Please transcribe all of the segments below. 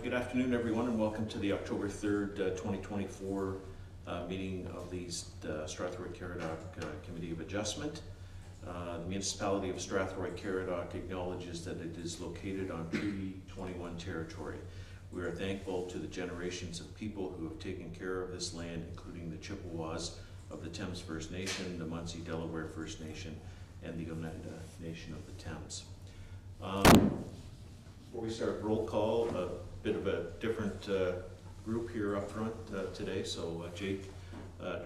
Good afternoon, everyone, and welcome to the October 3rd, 2024 meeting of the Strathroy-Caradoc Committee of Adjustment. The municipality of Strathroy-Caradoc acknowledges that it is located on Treaty 21 territory. We are thankful to the generations of people who have taken care of this land, including the Chippewas of the Thames First Nation, the Munsee Delaware First Nation, and the Oneida Nation of the Thames. Before we start, roll call, a bit of a different group here up front today. So Jake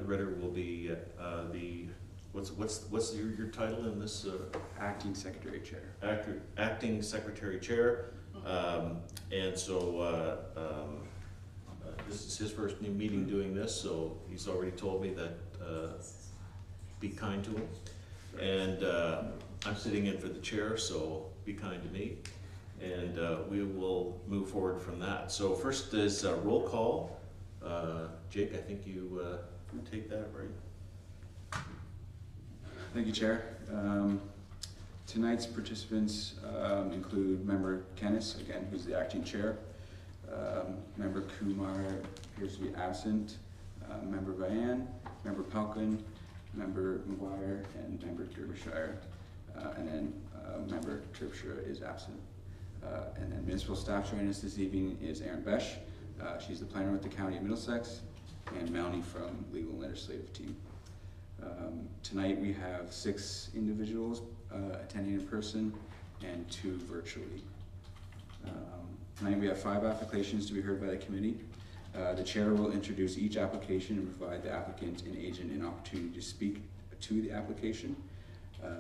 Ritter will be the what's your title in this? Acting Secretary Chair. Acting Secretary Chair, and so this is his first meeting doing this, so he's already told me that be kind to him, and I'm sitting in for the chair, so be kind to me. And we will move forward from that. So first is roll call. Jake, I think you take that, right? Thank you, Chair. Tonight's participants include Member Kennis, again, who's the acting chair. Member Kumar appears to be absent. Member Bayan, Member Pelkin, Member McGuire, and Member Derbyshire. And then Member Tripshire is absent. And then municipal staff joining us this evening is Erin Besh. She's the planner with the County of Middlesex, and Melanie from Legal and Legislative Team. Tonight we have 6 individuals attending in person and 2 virtually. Tonight we have 5 applications to be heard by the committee. The chair will introduce each application and provide the applicant and agent an opportunity to speak to the application.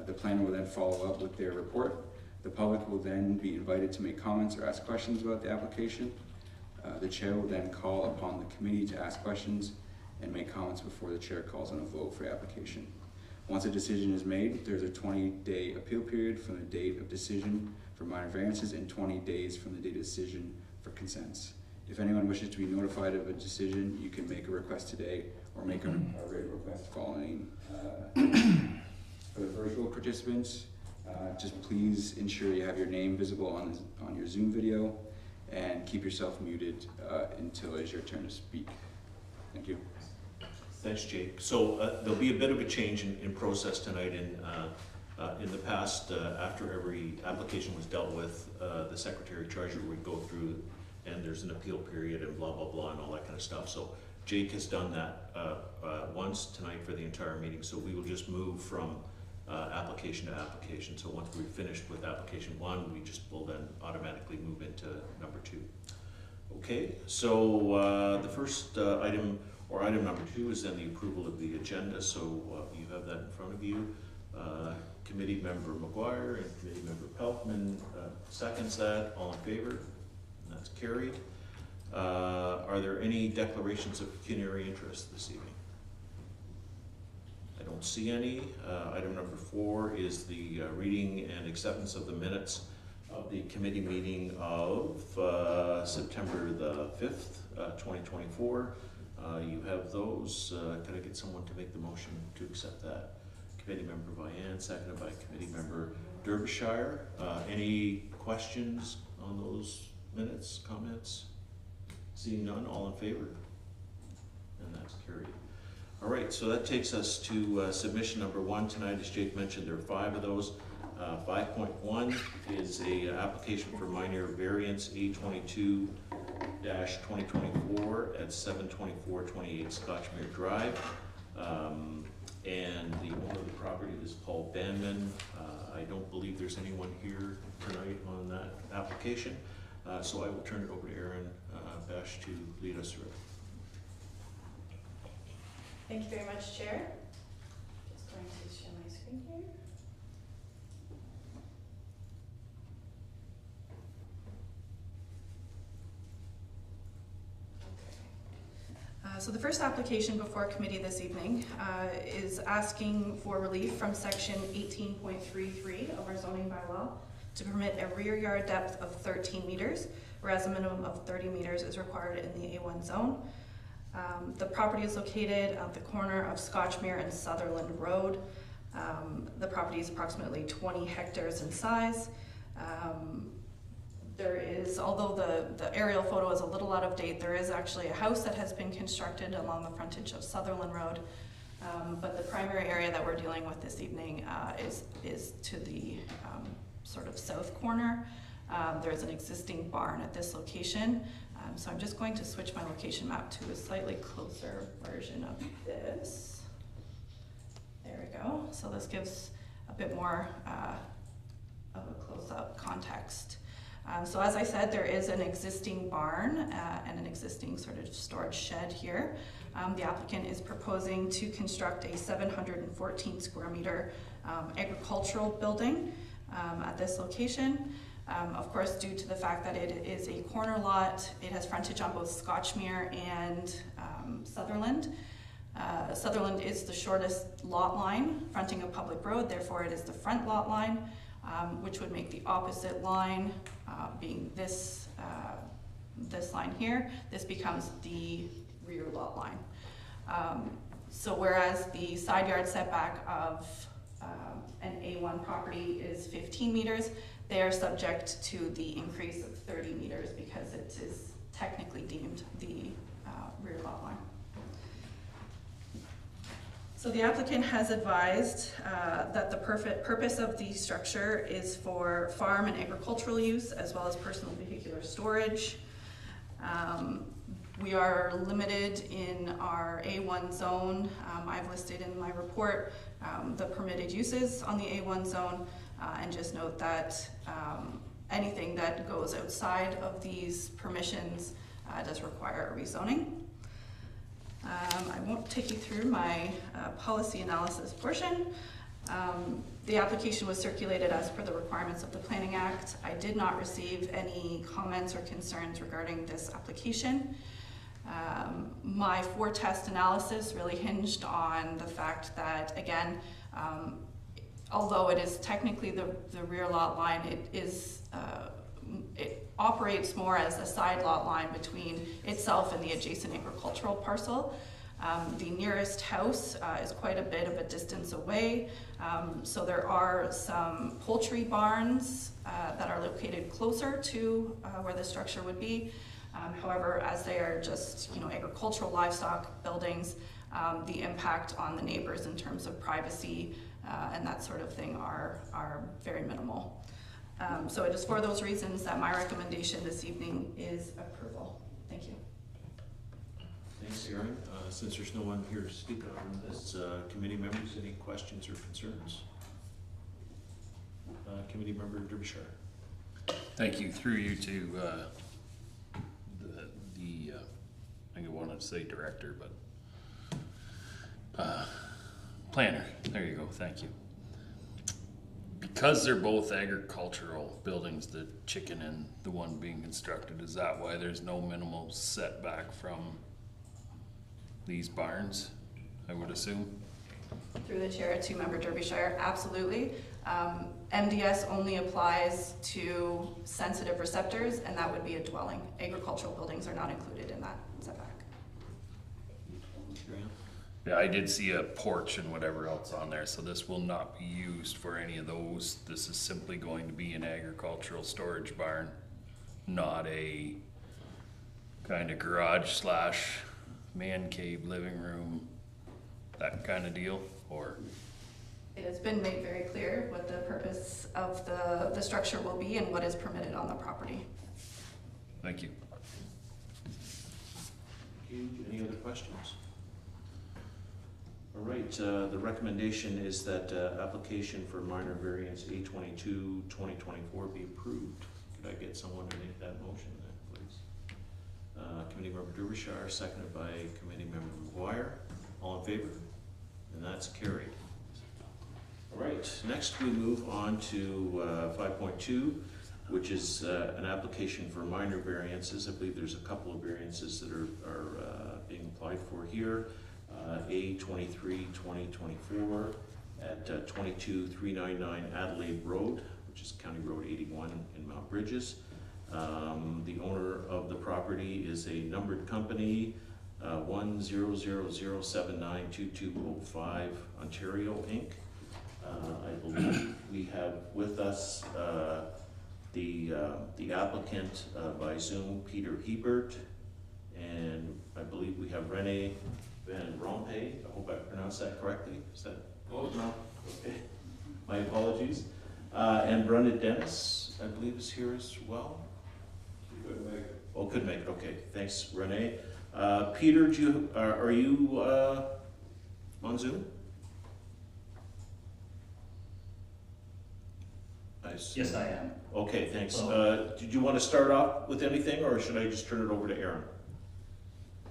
The planner will then follow up with their report. The public will then be invited to make comments or ask questions about the application. The chair will then call upon the committee to ask questions and make comments before the chair calls on a vote for the application. Once a decision is made, there's a 20-day appeal period from the date of decision for minor variances and 20 days from the date of decision for consents. If anyone wishes to be notified of a decision, you can make a request today or make a written request following. For the virtual participants, just please ensure you have your name visible on your Zoom video and keep yourself muted until it's your turn to speak. Thank you. Thanks, Jake. So there'll be a bit of a change in process tonight. In the past, after every application was dealt with, the Secretary Treasurer would go through, and there's an appeal period and blah, blah, blah, and all that kind of stuff. So Jake has done that once tonight for the entire meeting. So we will just move from application to application. So once we've finished with application 1, we just will then automatically move into number 2. Okay, so the first item, or item number 2, is then the approval of the agenda. So you have that in front of you. Committee Member McGuire and Committee Member Pelkman seconds that. All in favor? And that's carried. Are there any declarations of pecuniary interest this evening? I don't see any. Item number 4 is the reading and acceptance of the minutes of the committee meeting of September the 5th, 2024. You have those. Could I get someone to make the motion to accept that? Committee Member Vian, seconded by Committee Member Derbyshire. Any questions on those minutes, comments? Seeing none, all in favor? And that's carried. All right, so that takes us to submission number 1 tonight. As Jake mentioned, there are 5 of those. 5.1 is a application for minor variance A22-2024 at 72428 Scotchmere Drive. And the owner of the property is Paul Banman. I don't believe there's anyone here tonight on that application. So I will turn it over to Erin Besh to lead us through it. Thank you very much, Chair. Just going to share my screen here. So the first application before committee this evening is asking for relief from section 18.33 of our zoning bylaw to permit a rear yard depth of 13 meters, whereas a minimum of 30 meters is required in the A1 zone. The property is located at the corner of Scotchmere and Sutherland Road. The property is approximately 20 hectares in size. There is is, although the aerial photo is a little out of date, there is actually a house that has been constructed along the frontage of Sutherland Road. But the primary area that we're dealing with this evening is to the sort of south corner. There's an existing barn at this location. So I'm just going to switch my location map to a slightly closer version of this. There we go. So this gives a bit more of a close-up context. So as I said, there is an existing barn and an existing sort of storage shed here. The applicant is proposing to construct a 714 square meter agricultural building at this location. Of course, due to the fact that it is a corner lot, it has frontage on both Scotchmere and Sutherland. Sutherland is the shortest lot line fronting a public road, therefore it is the front lot line, which would make the opposite line being this line here. This becomes the rear lot line. So whereas the side yard setback of an A1 property is 15 meters, they are subject to the increase of 30 meters because it is technically deemed the rear lot line. So the applicant has advised that the purpose of the structure is for farm and agricultural use as well as personal vehicular storage. We are limited in our A1 zone. I've listed in my report the permitted uses on the A1 zone, and just note that anything that goes outside of these permissions does require a rezoning. I won't take you through my policy analysis portion. The application was circulated as per the requirements of the Planning Act. I did not receive any comments or concerns regarding this application. My for-test analysis really hinged on the fact that, again, although it is technically the rear lot line, it operates more as a side lot line between itself and the adjacent agricultural parcel. The nearest house is quite a bit of a distance away, so there are some poultry barns that are located closer to where the structure would be. However, as they are just agricultural livestock buildings, the impact on the neighbors in terms of privacy and that sort of thing are very minimal. So it is for those reasons that my recommendation this evening is approval. Thank you. Thanks, Erin. Since there's no one here to speak on this, committee members, any questions or concerns? Committee member Derbyshire. Thank you. Through you to I wanted to say director, but planner. There you go. Thank you. Because they're both agricultural buildings, the chicken and the one being constructed, is that why there's no minimal setback from these barns, I would assume? Through the chair to member Derbyshire, absolutely. MDS only applies to sensitive receptors, and that would be a dwelling. Agricultural buildings are not included in that setback. Yeah, I did see a porch and whatever else on there, so this will not be used for any of those. This is simply going to be an agricultural storage barn, not a kind of garage slash man cave, living room, that kind of deal, or? It has been made very clear what the purpose of the structure will be and what is permitted on the property. Thank you. Any other questions? All right, the recommendation is that application for minor variance A22 2024 be approved. Could I get someone to make that motion then, please? Committee member Derbyshire, seconded by committee member McGuire. All in favor? And that's carried. All right, next we move on to 5.2, which is an application for minor variances. I believe there's a couple of variances that are being applied for here. A23 2024 at 22399 Adelaide Road, which is County Road 81 in Mount Bridges. The owner of the property is a numbered company, 10000792205 Ontario Inc. I believe we have with us the applicant by Zoom, Peter Hebert, and I believe we have Rene Van Rompuy. I hope I pronounced that correctly. Is that? Oh, no. Okay. My apologies. And Brenda Dennis, I believe, is here as well. You couldn't make it. Oh, could make it. Okay. Thanks, Rene. Peter, are you on Zoom? Yes, I am. Okay, thanks. Hello. Did you want to start off with anything, or should I just turn it over to Aaron?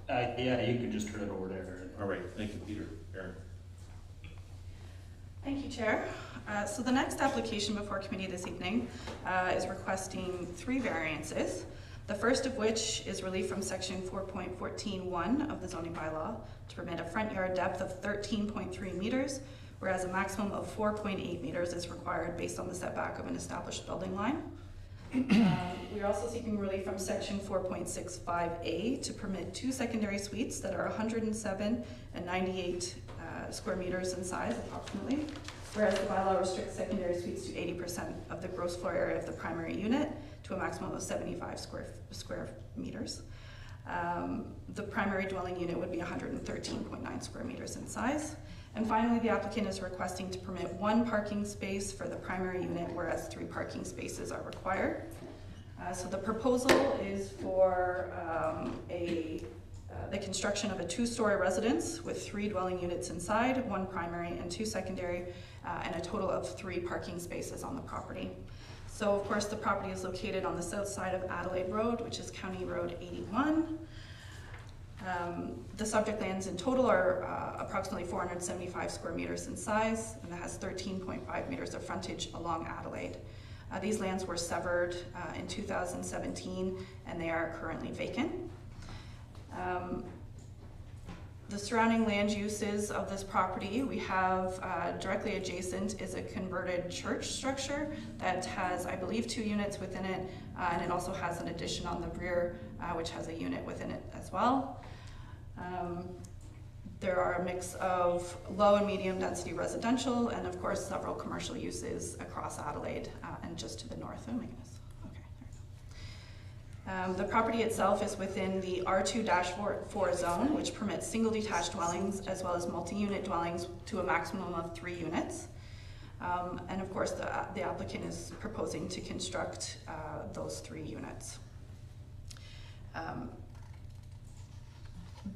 Yeah, you can just turn it over to Aaron. All right, thank you, Peter. Aaron. Thank you, Chair. So the next application before committee this evening is requesting 3 variances. The first of which is relief from section 4.14(1) of the zoning bylaw to permit a front yard depth of 13.3 meters, whereas a maximum of 4.8 meters is required based on the setback of an established building line. We are also seeking relief from section 4.65A to permit 2 secondary suites that are 107 and 98 square meters in size approximately, whereas the bylaw restricts secondary suites to 80% of the gross floor area of the primary unit to a maximum of 75 square meters. The primary dwelling unit would be 113.9 square meters in size. And finally, the applicant is requesting to permit 1 parking space for the primary unit, whereas 3 parking spaces are required. So the proposal is for the construction of a 2-story residence with 3 dwelling units inside, 1 primary and 2 secondary, and a total of 3 parking spaces on the property. So of course the property is located on the south side of Adelaide Road, which is County Road 81. The subject lands in total are approximately 475 square meters in size, and it has 13.5 meters of frontage along Adelaide. These lands were severed in 2017, and they are currently vacant. The surrounding land uses of this property, we have directly adjacent is a converted church structure that has, I believe, 2 units within it, and it also has an addition on the rear, which has a unit within it as well. There are a mix of low and medium density residential, and of course several commercial uses across Adelaide and just to the north. Oh my goodness. Okay, there we go. The property itself is within the R2-4 zone, which permits single detached dwellings as well as multi-unit dwellings to a maximum of 3 units. And of course the applicant is proposing to construct those 3 units.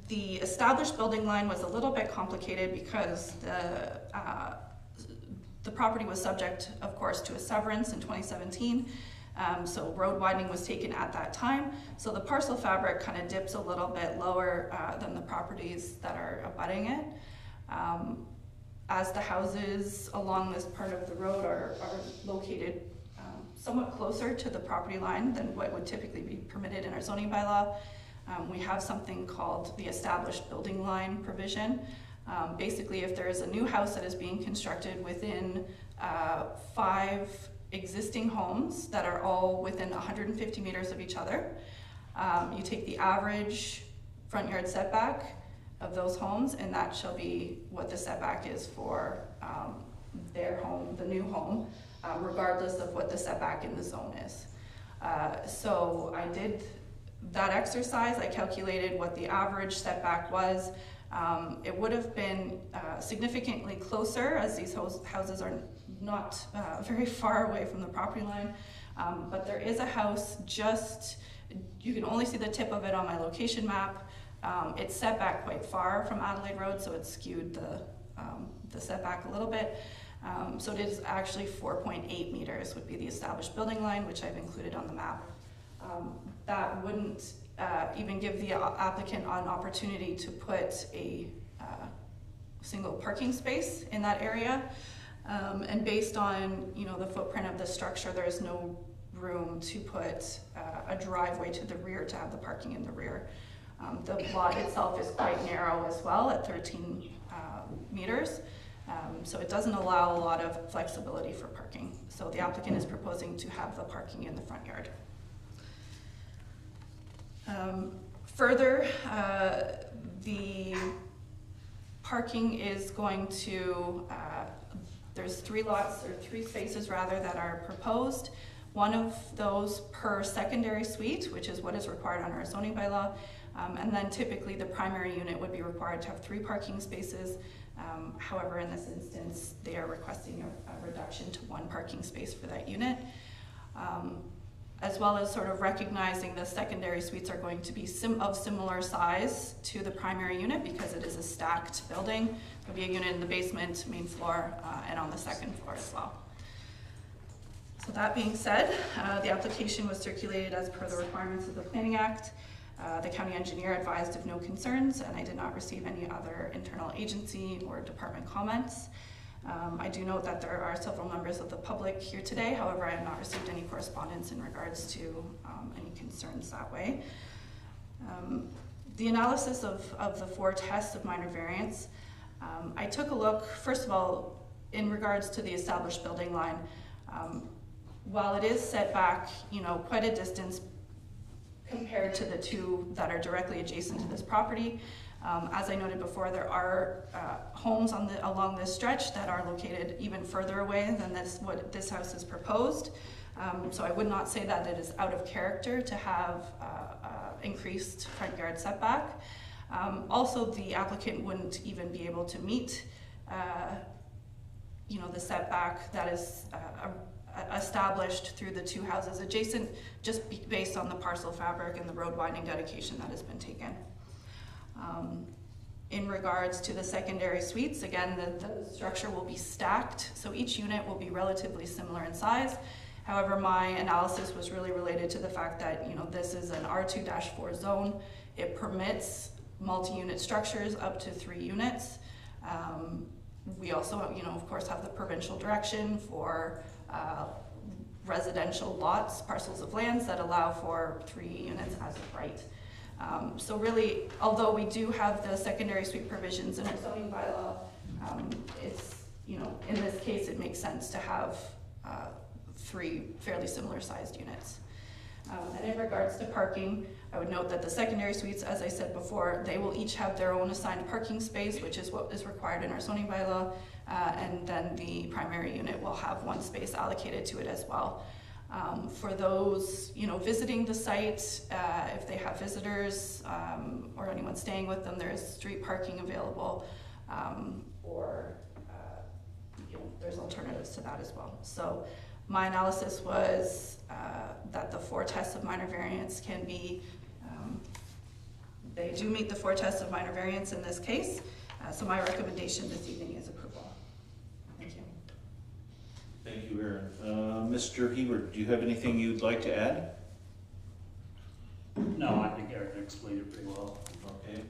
The established building line was a little bit complicated because the property was subject, of course, to a severance in 2017. So road widening was taken at that time. So the parcel fabric kind of dips a little bit lower than the properties that are abutting it. As the houses along this part of the road are located somewhat closer to the property line than what would typically be permitted in our zoning bylaw, we have something called the established building line provision. Basically, if there is a new house that is being constructed within 5 existing homes that are all within 150 meters of each other, you take the average front yard setback of those homes, and that shall be what the setback is for their home, the new home, regardless of what the setback in the zone is. So I did that exercise. I calculated what the average setback was. It would have been significantly closer, as these houses are not very far away from the property line, but there is a house just, you can only see the tip of it on my location map. It's set back quite far from Adelaide Road, so it's skewed the setback a little bit. So it is actually 4.8 meters would be the established building line, which I've included on the map. That wouldn't even give the applicant an opportunity to put a single parking space in that area. And based on the footprint of the structure, there is no room to put a driveway to the rear to have the parking in the rear. The lot itself is quite narrow as well at 13 meters. So it doesn't allow a lot of flexibility for parking. So the applicant is proposing to have the parking in the front yard. Further, the parking is going to, there's 3 lots, or 3 spaces rather, that are proposed. one of those per secondary suite, which is what is required under our zoning bylaw. And then typically the primary unit would be required to have 3 parking spaces. However, in this instance, they are requesting a reduction to 1 parking space for that unit. As well as sort of recognizing the secondary suites are going to be of similar size to the primary unit because it is a stacked building. There'll be a unit in the basement, main floor, and on the second floor as well. So that being said, the application was circulated as per the requirements of the Planning Act. The county engineer advised of no concerns, and I did not receive any other internal agency or department comments. I do note that there are several members of the public here today. However, I have not received any correspondence in regards to any concerns that way. The analysis of the 4 tests of minor variance, I took a look, first of all, in regards to the established building line. While it is set back, quite a distance compared to the 2 that are directly adjacent to this property, as I noted before, there are homes along this stretch that are located even further away than what this house is proposed. So I would not say that it is out of character to have increased front yard setback. Also, the applicant wouldn't even be able to meet the setback that is established through the 2 houses adjacent, just based on the parcel fabric and the road widening dedication that has been taken. In regards to the secondary suites, again, the structure will be stacked, so each unit will be relatively similar in size. However, my analysis was really related to the fact that this is an R2-4 zone. It permits multi-unit structures up to 3 units. We also, of course, have the provincial direction for residential lots, parcels of lands that allow for 3 units as of right. So really, although we do have the secondary suite provisions in our zoning bylaw, it's, in this case, it makes sense to have 3 fairly similar sized units. And in regards to parking, I would note that the secondary suites, as I said before, they will each have their own assigned parking space, which is what is required in our zoning bylaw, and then the primary unit will have 1 space allocated to it as well. For those, visiting the site, if they have visitors or anyone staying with them, there is street parking available, or there's alternatives to that as well. So my analysis was that the 4 tests of minor variance can be, they do meet the 4 tests of minor variance in this case. So my recommendation this evening is approval. Thank you. Thank you, Erin. Mr. Hebert, do you have anything you'd like to add? No, I think Eric explained it pretty well. Okay.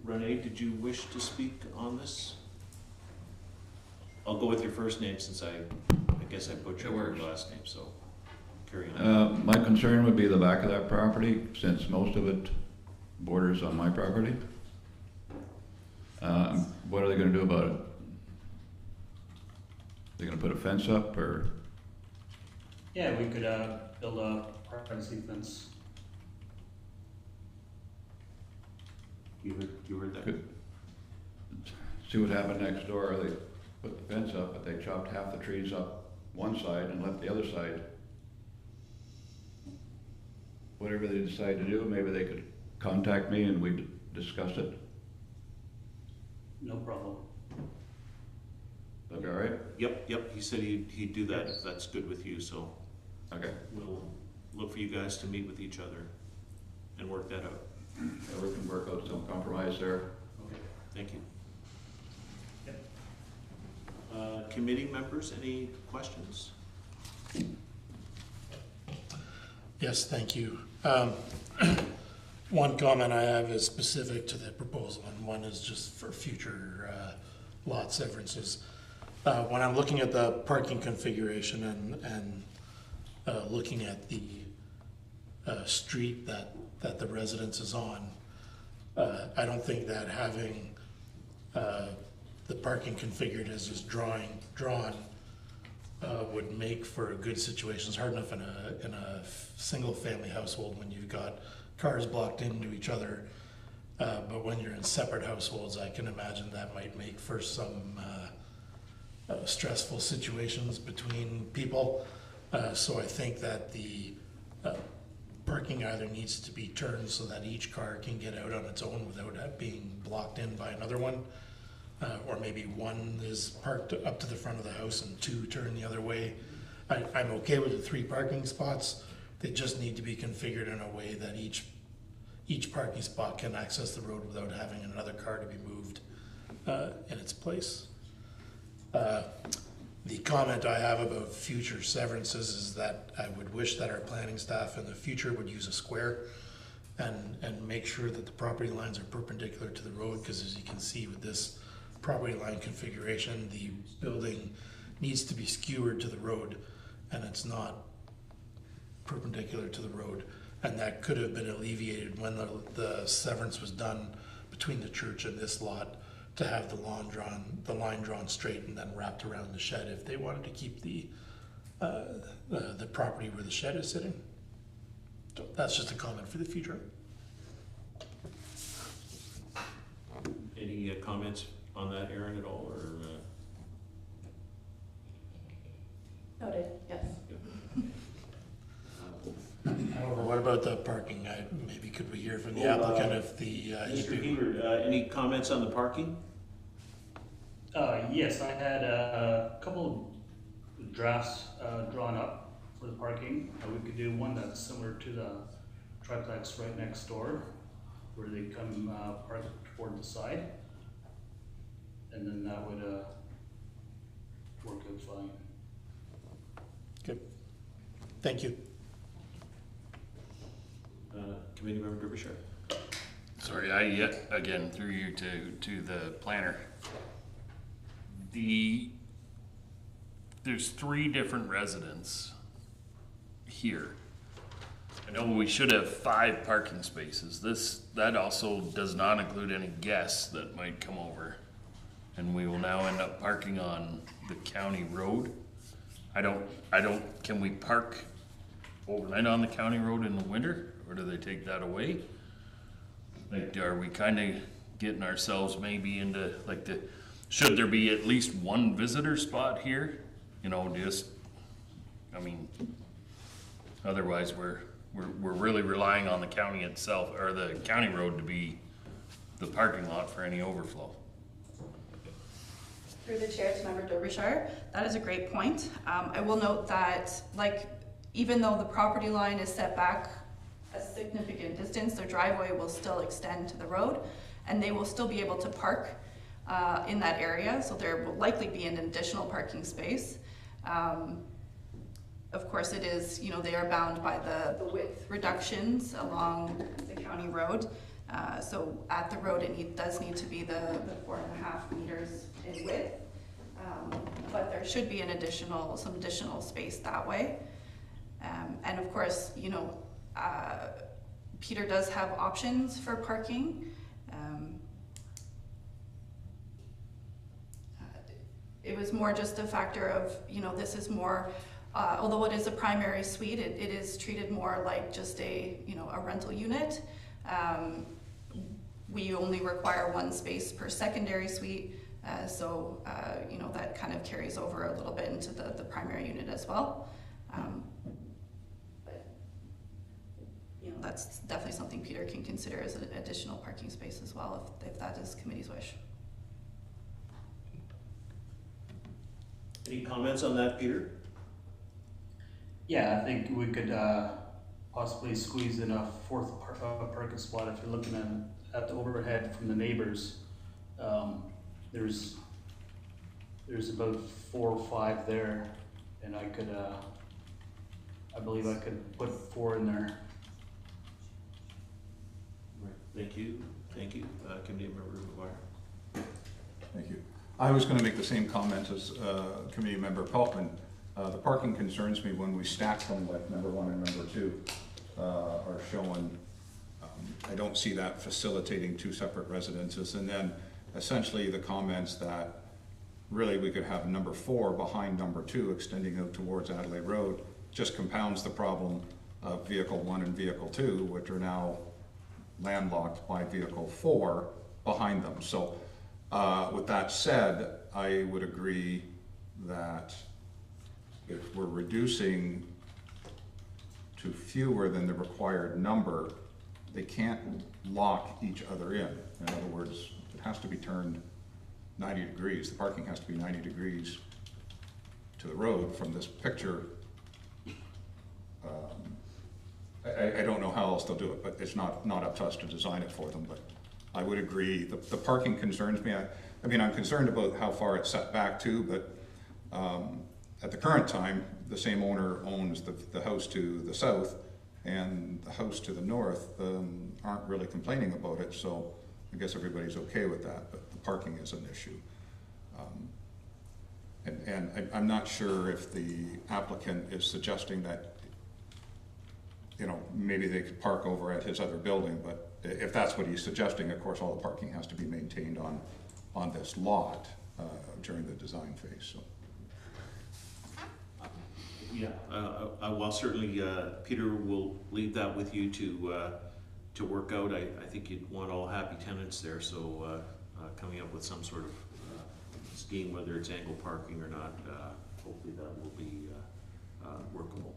Renee, did you wish to speak on this? I'll go with your first name since I guess I put your last name, so carry on. My concern would be the back of that property, since most of it borders on my property. What are they gonna do about it? They're gonna put a fence up, or? Yeah, we could build a privacy fence. You heard that? Could see what happened next door. They put the fence up, but they chopped half the trees up one side and left the other side. Whatever they decide to do, maybe they could contact me and we'd discuss it. No problem. That'd be all right? Yep, he said he'd do that if that's good with you, so Okay. we'll look for you guys to meet with each other and work that out. Yeah, we can work out some compromise there. Okay, thank you. Yep. Committee members, any questions? Yes, thank you. One comment I have is specific to the proposal, and one is just for future lot severances. When I'm looking at the parking configuration and looking at the street that the residence is on, I don't think that having the parking configured as is drawn would make for a good situation. It's hard enough in a single family household when you've got cars blocked into each other, but when you're in separate households, I can imagine that might make for some stressful situations between people. So I think that the parking either needs to be turned so that each car can get out on its own without being blocked in by another one. Or maybe one is parked up to the front of the house and two turn the other way. I'm okay with the 3 parking spots. They just need to be configured in a way that each parking spot can access the road without having another car to be moved in its place. The comment I have about future severances is that I would wish that our planning staff in the future would use a square and make sure that the property lines are perpendicular to the road, because as you can see with this property line configuration, the building needs to be skewered to the road and it's not perpendicular to the road. And that could have been alleviated when the severance was done between the church and this lot, to have the line drawn straight and then wrapped around the shed if they wanted to keep the property where the shed is sitting. So that's just a comment for the future. Any comments on that, Aaron, at all, or? Noted, yes. However, what about the parking? Maybe could we hear from the Oh, applicant if the Mr. EP Hebert, any comments on the parking? Yes, I had a couple of drafts drawn up for the parking. We could do one that's similar to the triplex right next door, where they come park toward the side. And then that would work out fine. Good. Thank you. Committee Member Derbyshire. Sorry, I yet again through you to the planner. There's 3 different residents here. I know we should have 5 parking spaces. That also does not include any guests that might come over, and we will now end up parking on the county road. Can we park overnight on the county road in the winter, or do they take that away? Like, are we kind of getting ourselves maybe into like should there be at least one visitor spot here? You know, otherwise we're really relying on the county itself, or the county road, to be the parking lot for any overflow. Through the chair to Member Derbyshire, that is a great point. I will note that, even though the property line is set back a significant distance, their driveway will still extend to the road, and they will still be able to park in that area, so there will likely be an additional parking space. Of course, it is, they are bound by the width reductions along the county road. So at the road, it does need to be the 4.5 meters in width, but there should be some additional space that way. And of course, Peter does have options for parking. It was more just a factor of, this is more, although it is a primary suite, it is treated more like just a rental unit. We only require 1 space per secondary suite, so that kind of carries over a little bit into the primary unit as well. But that's definitely something Peter can consider as an additional parking space as well, if that is committee's wish. Any comments on that, Peter? Yeah, I think we could possibly squeeze in a 4th parking spot. If you're looking at the overhead from the neighbors, there's about 4 or 5 there, and I believe I could put 4 in there. Thank you. Committee Member McGuire. Thank you. I was gonna make the same comment as Committee Member Peltman. The parking concerns me when we stack them like number 1 and number 2 are showing. I don't see that facilitating 2 separate residences. And then essentially the comments that really we could have number 4 behind number 2 extending out towards Adelaide Road just compounds the problem of vehicle 1 and vehicle 2, which are now landlocked by vehicle 4 behind them. So with that said, I would agree that if we're reducing to fewer than the required number, they can't lock each other in. In other words, it has to be turned 90 degrees. The parking has to be 90 degrees to the road from this picture. I don't know how else they'll do it, but it's not up to us to design it for them, but I would agree. The parking concerns me. I mean, I'm concerned about how far it's set back to, but at the current time, the same owner owns the house to the south, and the house to the north aren't really complaining about it, so I guess everybody's okay with that, but the parking is an issue. And I'm not sure if the applicant is suggesting that, you know, maybe they could park over at his other building, but if that's what he's suggesting, of course, all the parking has to be maintained on this lot during the design phase, so. Yeah, well, certainly, Peter will leave that with you to work out. I think you'd want all happy tenants there, so coming up with some sort of scheme, whether it's angle parking or not, hopefully that will be workable.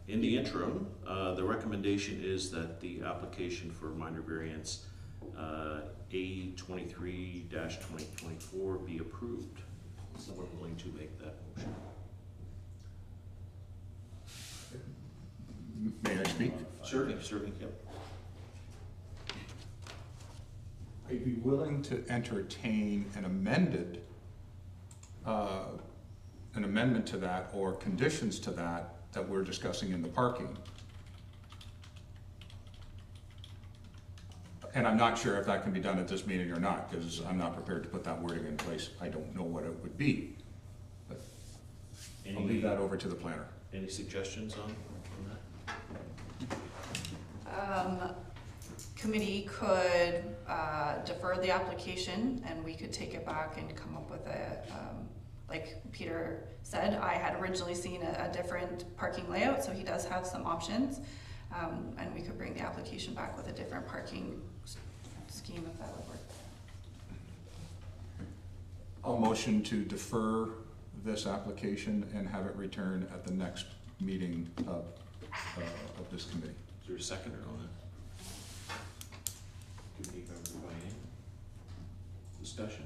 In the interim, the recommendation is that the application for minor variance A23-2024 be approved. Is someone willing to make that motion? May I speak? Certainly, yep. I'd be willing to entertain an amendment to that or conditions to that we're discussing in the parking. And I'm not sure if that can be done at this meeting or not, because I'm not prepared to put that wording in place. I don't know what it would be. But I'll leave that over to the planner. Any suggestions on that? Committee could defer the application and we could take it back and come up with a, like Peter said, I had originally seen a different parking layout, so he does have some options. And we could bring the application back with a different parking scheme if that would work. I'll motion to defer this application and have it returned at the next meeting of this committee. Is there a seconder on that? Committee member Ryan? Discussion?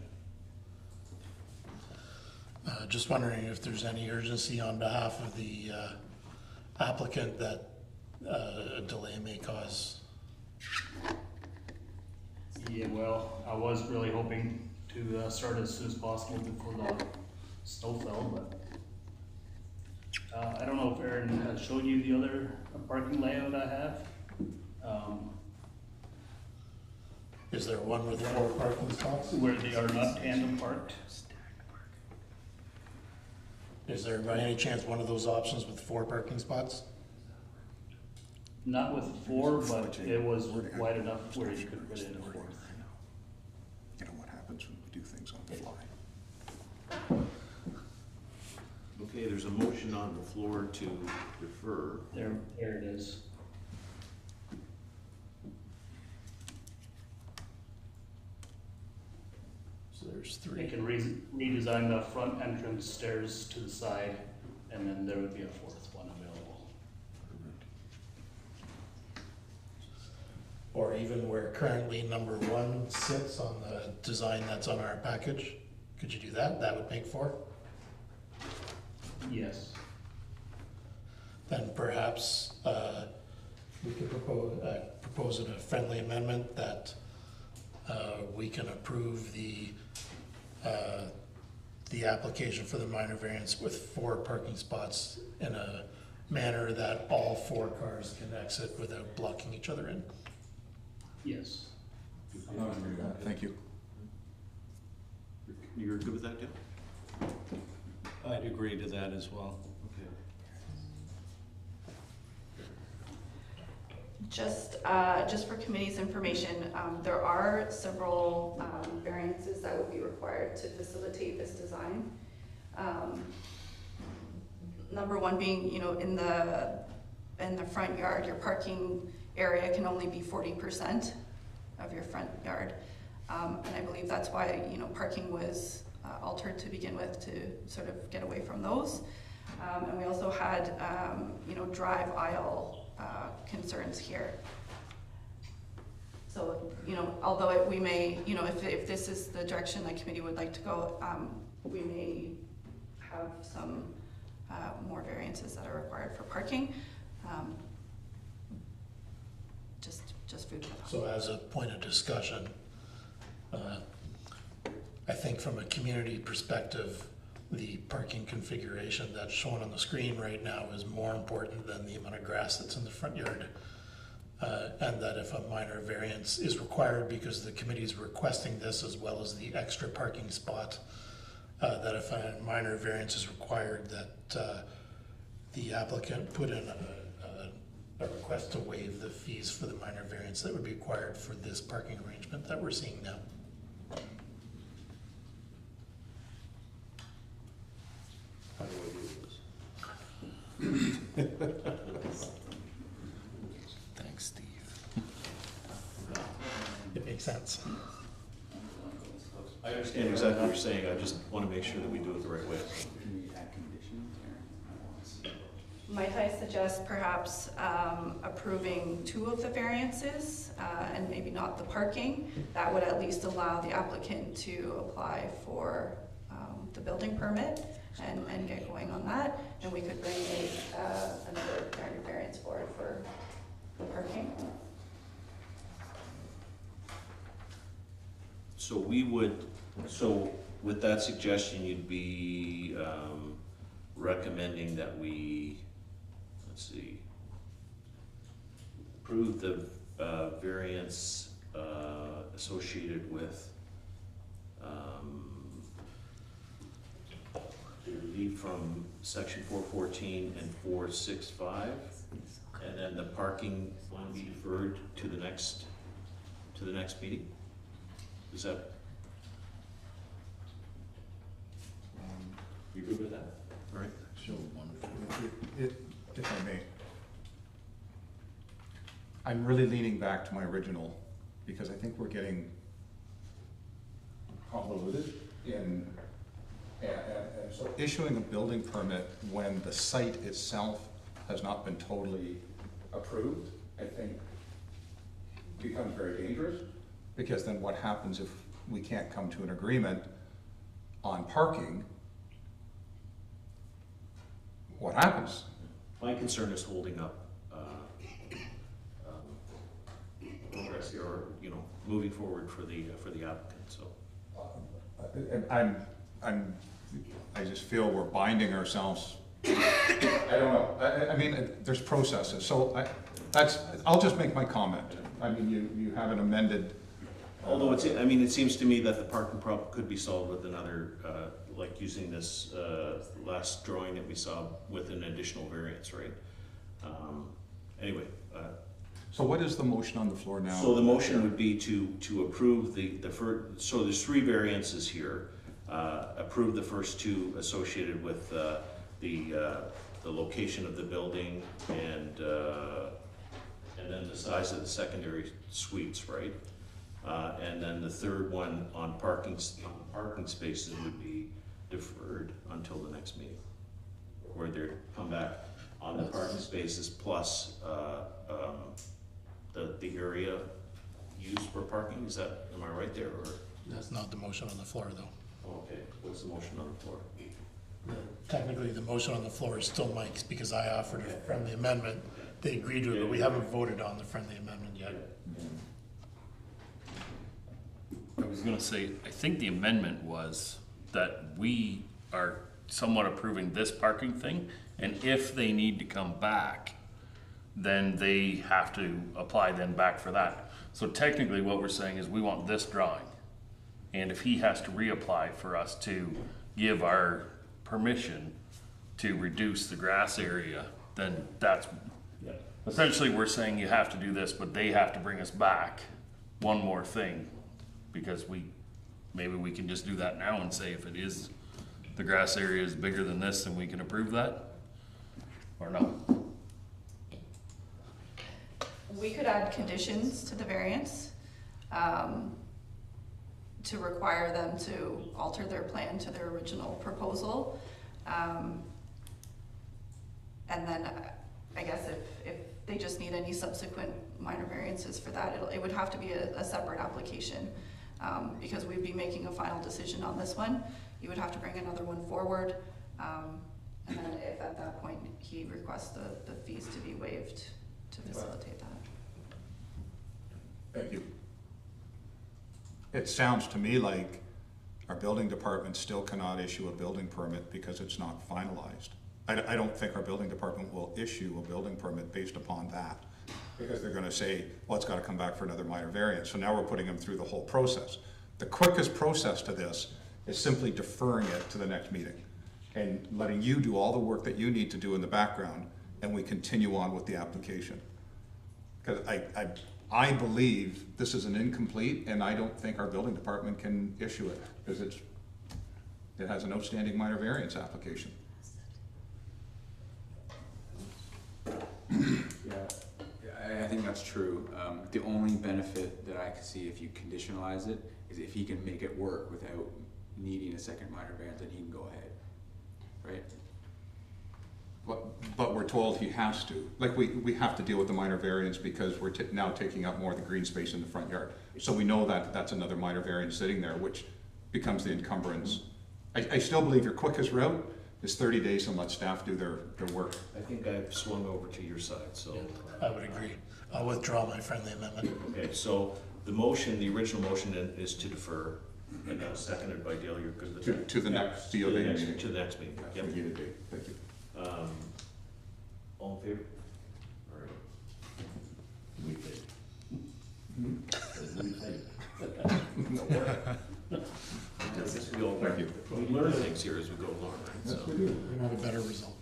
Just wondering if there's any urgency on behalf of the applicant that a delay may cause. Yeah, well, I was really hoping to start as soon as possible before the snow fell, but I don't know if Aaron has showed you the other parking layout I have. Is there one with 4 parking spots? Where they are not tandem parked. Is there by any chance one of those options with 4 parking spots? Not with 4, but it was wide enough where you could put in a 4th. You know what happens when we do things on the fly. Okay, there's a motion on the floor to defer. There it is. So there's They 3. can redesign the front entrance stairs to the side, and then there would be a 4th one available. Or even where currently number 1 sits on the design that's on our package. Could you do that? That would make 4. Yes. Then perhaps we could propose a friendly amendment that we can approve the application for the minor variance with 4 parking spots in a manner that all 4 cars can exit without blocking each other in. Yes. Thank you. You're good with that, Dale? I'd agree to that as well. Okay. Just for committee's information, there are several variances that would be required to facilitate this design. Number 1 being, you know, in the front yard, your parking area can only be 40% of your front yard. And I believe that's why, you know, parking was altered to begin with, to sort of get away from those. And we also had, drive aisle concerns here. So, although we may, if this is the direction the committee would like to go, we may have some more variances that are required for parking. Just food for thought. So as a point of discussion, I think from a community perspective, the parking configuration that's shown on the screen right now is more important than the amount of grass that's in the front yard. And that if a minor variance is required because the committee is requesting this as well as the extra parking spot, that if a minor variance is required, that the applicant put in a request to waive the fees for the minor variance that would be required for this parking arrangement that we're seeing now. How do I do this? Thanks, Steve. It makes sense. I understand exactly what you're saying, I just want to make sure that we do it the right way. Can we add conditions or? Might I suggest perhaps approving 2 of the variances and maybe not the parking? That would at least allow the applicant to apply for the building permit and get going on that. And we could bring another minor variance forward for the parking. So with that suggestion, you'd be recommending that we, let's see, approve the variance associated with the relief from section 414 and 465, and then the parking one be deferred to the next meeting? Is that? You good with that? All right. So, if I may, I'm really leaning back to my original, because I think we're getting convoluted in, and so issuing a building permit when the site itself has not been totally approved, I think becomes very dangerous, because then what happens if we can't come to an agreement on parking? What happens? My concern is holding up progress here, or moving forward for the applicant. So I just feel we're binding ourselves. I don't know. I mean, there's processes. So I'll just make my comment. I mean, you have an amended. although it seems to me that the parking problem could be solved with another, like using this last drawing that we saw with an additional variance, right? Anyway. So what is the motion on the floor now? So the motion would be to approve the first, so there's 3 variances here. Approve the first 2 associated with the location of the building and then the size of the secondary suites, right? And then the third one on parking spaces would be deferred until the next meeting, where they come back on the parking spaces plus the area used for parking. Am I right there, or? That's not the motion on the floor, though. Okay, what's the motion on the floor? Technically, the motion on the floor is still Mike's, because I offered a friendly amendment. They agreed to it, but we haven't voted on the friendly amendment yet. I was gonna say, I think the amendment was that we are somewhat approving this parking thing, and if they need to come back, then they have to apply then back for that. So technically what we're saying is we want this drawing, and if he has to reapply for us to give our permission to reduce the grass area, then that's, essentially we're saying you have to do this, but they have to bring us back one more thing, because maybe we can just do that now and say if it is, the grass area is bigger than this, then we can approve that, or no? We could add conditions to the variance to require them to alter their plan to their original proposal. And then I guess if they just need any subsequent minor variances for that, it would have to be a separate application, because we'd be making a final decision on this one. You would have to bring another one forward, and then if at that point he requests the fees to be waived to facilitate that. Thank you. It sounds to me like our building department still cannot issue a building permit because it's not finalized. I don't think our building department will issue a building permit based upon that, because they're gonna say, well, it's gotta come back for another minor variance. So now we're putting them through the whole process. The quickest process to this is simply deferring it to the next meeting and letting you do all the work that you need to do in the background, and we continue on with the application. Because I believe this is an incomplete, and I don't think our building department can issue it, because it has an outstanding minor variance application. Yeah, I think that's true. The only benefit that I could see if you conditionalize it is if he can make it work without needing a second minor variance, then he can go ahead, right? But we're told he has to. Like, we have to deal with the minor variance because we're now taking up more of the green space in the front yard. So we know that that's another minor variance sitting there, which becomes the encumbrance. I still believe your quickest route is 30 days and let staff do their work. I think I've swung over to your side, so. I would agree. I'll withdraw my friendly amendment. Okay, so the motion, the original motion is to defer, and now seconded by Dale, you're good with that? To the next To DOA the next, meeting. to the next meeting, Yeah, yep. we need a date. Thank you. All in favor? All right. We did. We all Thank you. We learn things here as we go along, right? So. we do. We're gonna have a better result.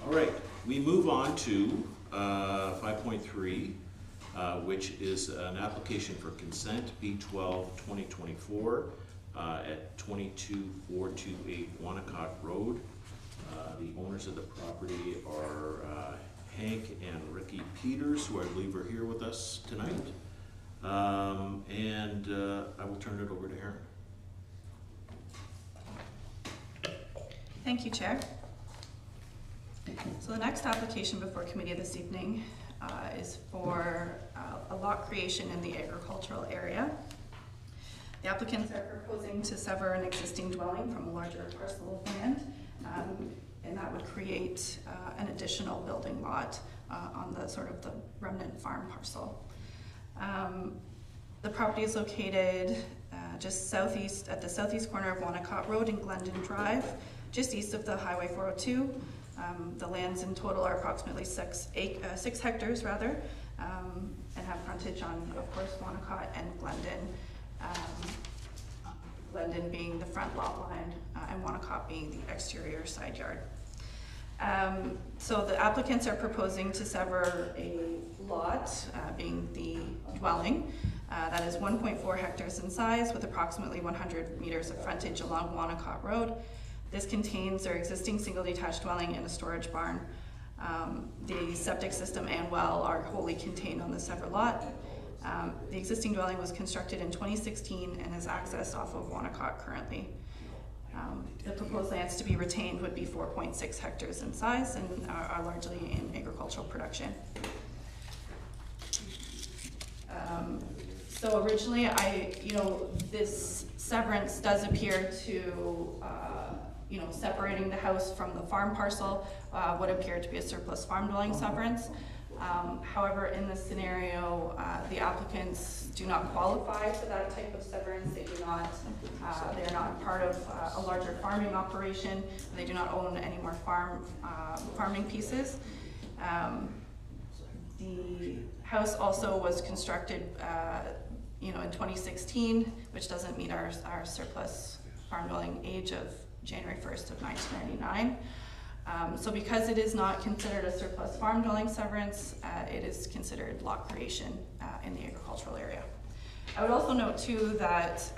All right, we move on to 5.3, which is an application for consent B12-2024 at 22428 Wanacott Road. The owners of the property are Hank and Ricky Peters, who I believe are here with us tonight. And I will turn it over to Erin. Thank you, Chair. So the next application before committee this evening is for a lot creation in the agricultural area. The applicants are proposing to sever an existing dwelling from a larger parcel of land, and that would create an additional building lot on the sort of the remnant farm parcel. The property is located just southeast, at the southeast corner of Wanacott Road and Glendon Drive, just east of the Highway 402. The lands in total are approximately 6 hectares rather, and have frontage on, of course, Wanacott and Glendon. Glendon being the front lot line, and Wanacott being the exterior side yard. So the applicants are proposing to sever a lot, being the dwelling, that is 1.4 hectares in size with approximately 100 meters of frontage along Wanacott Road. This contains their existing single detached dwelling and a storage barn. The septic system and well are wholly contained on the severed lot. The existing dwelling was constructed in 2016 and is accessed off of Wanacott currently. The proposed lands to be retained would be 4.6 hectares in size and are largely in agricultural production. So originally, this severance does appear to, separating the house from the farm parcel would appear to be a surplus farm dwelling severance. However, in this scenario, the applicants do not qualify for that type of severance. They do not, they are not part of a larger farming operation. They do not own any more farming pieces. The house also was constructed, in 2016, which doesn't meet our surplus farm dwelling age of January 1st of 1999. So because it is not considered a surplus farm dwelling severance, it is considered lot creation in the agricultural area. I would also note too that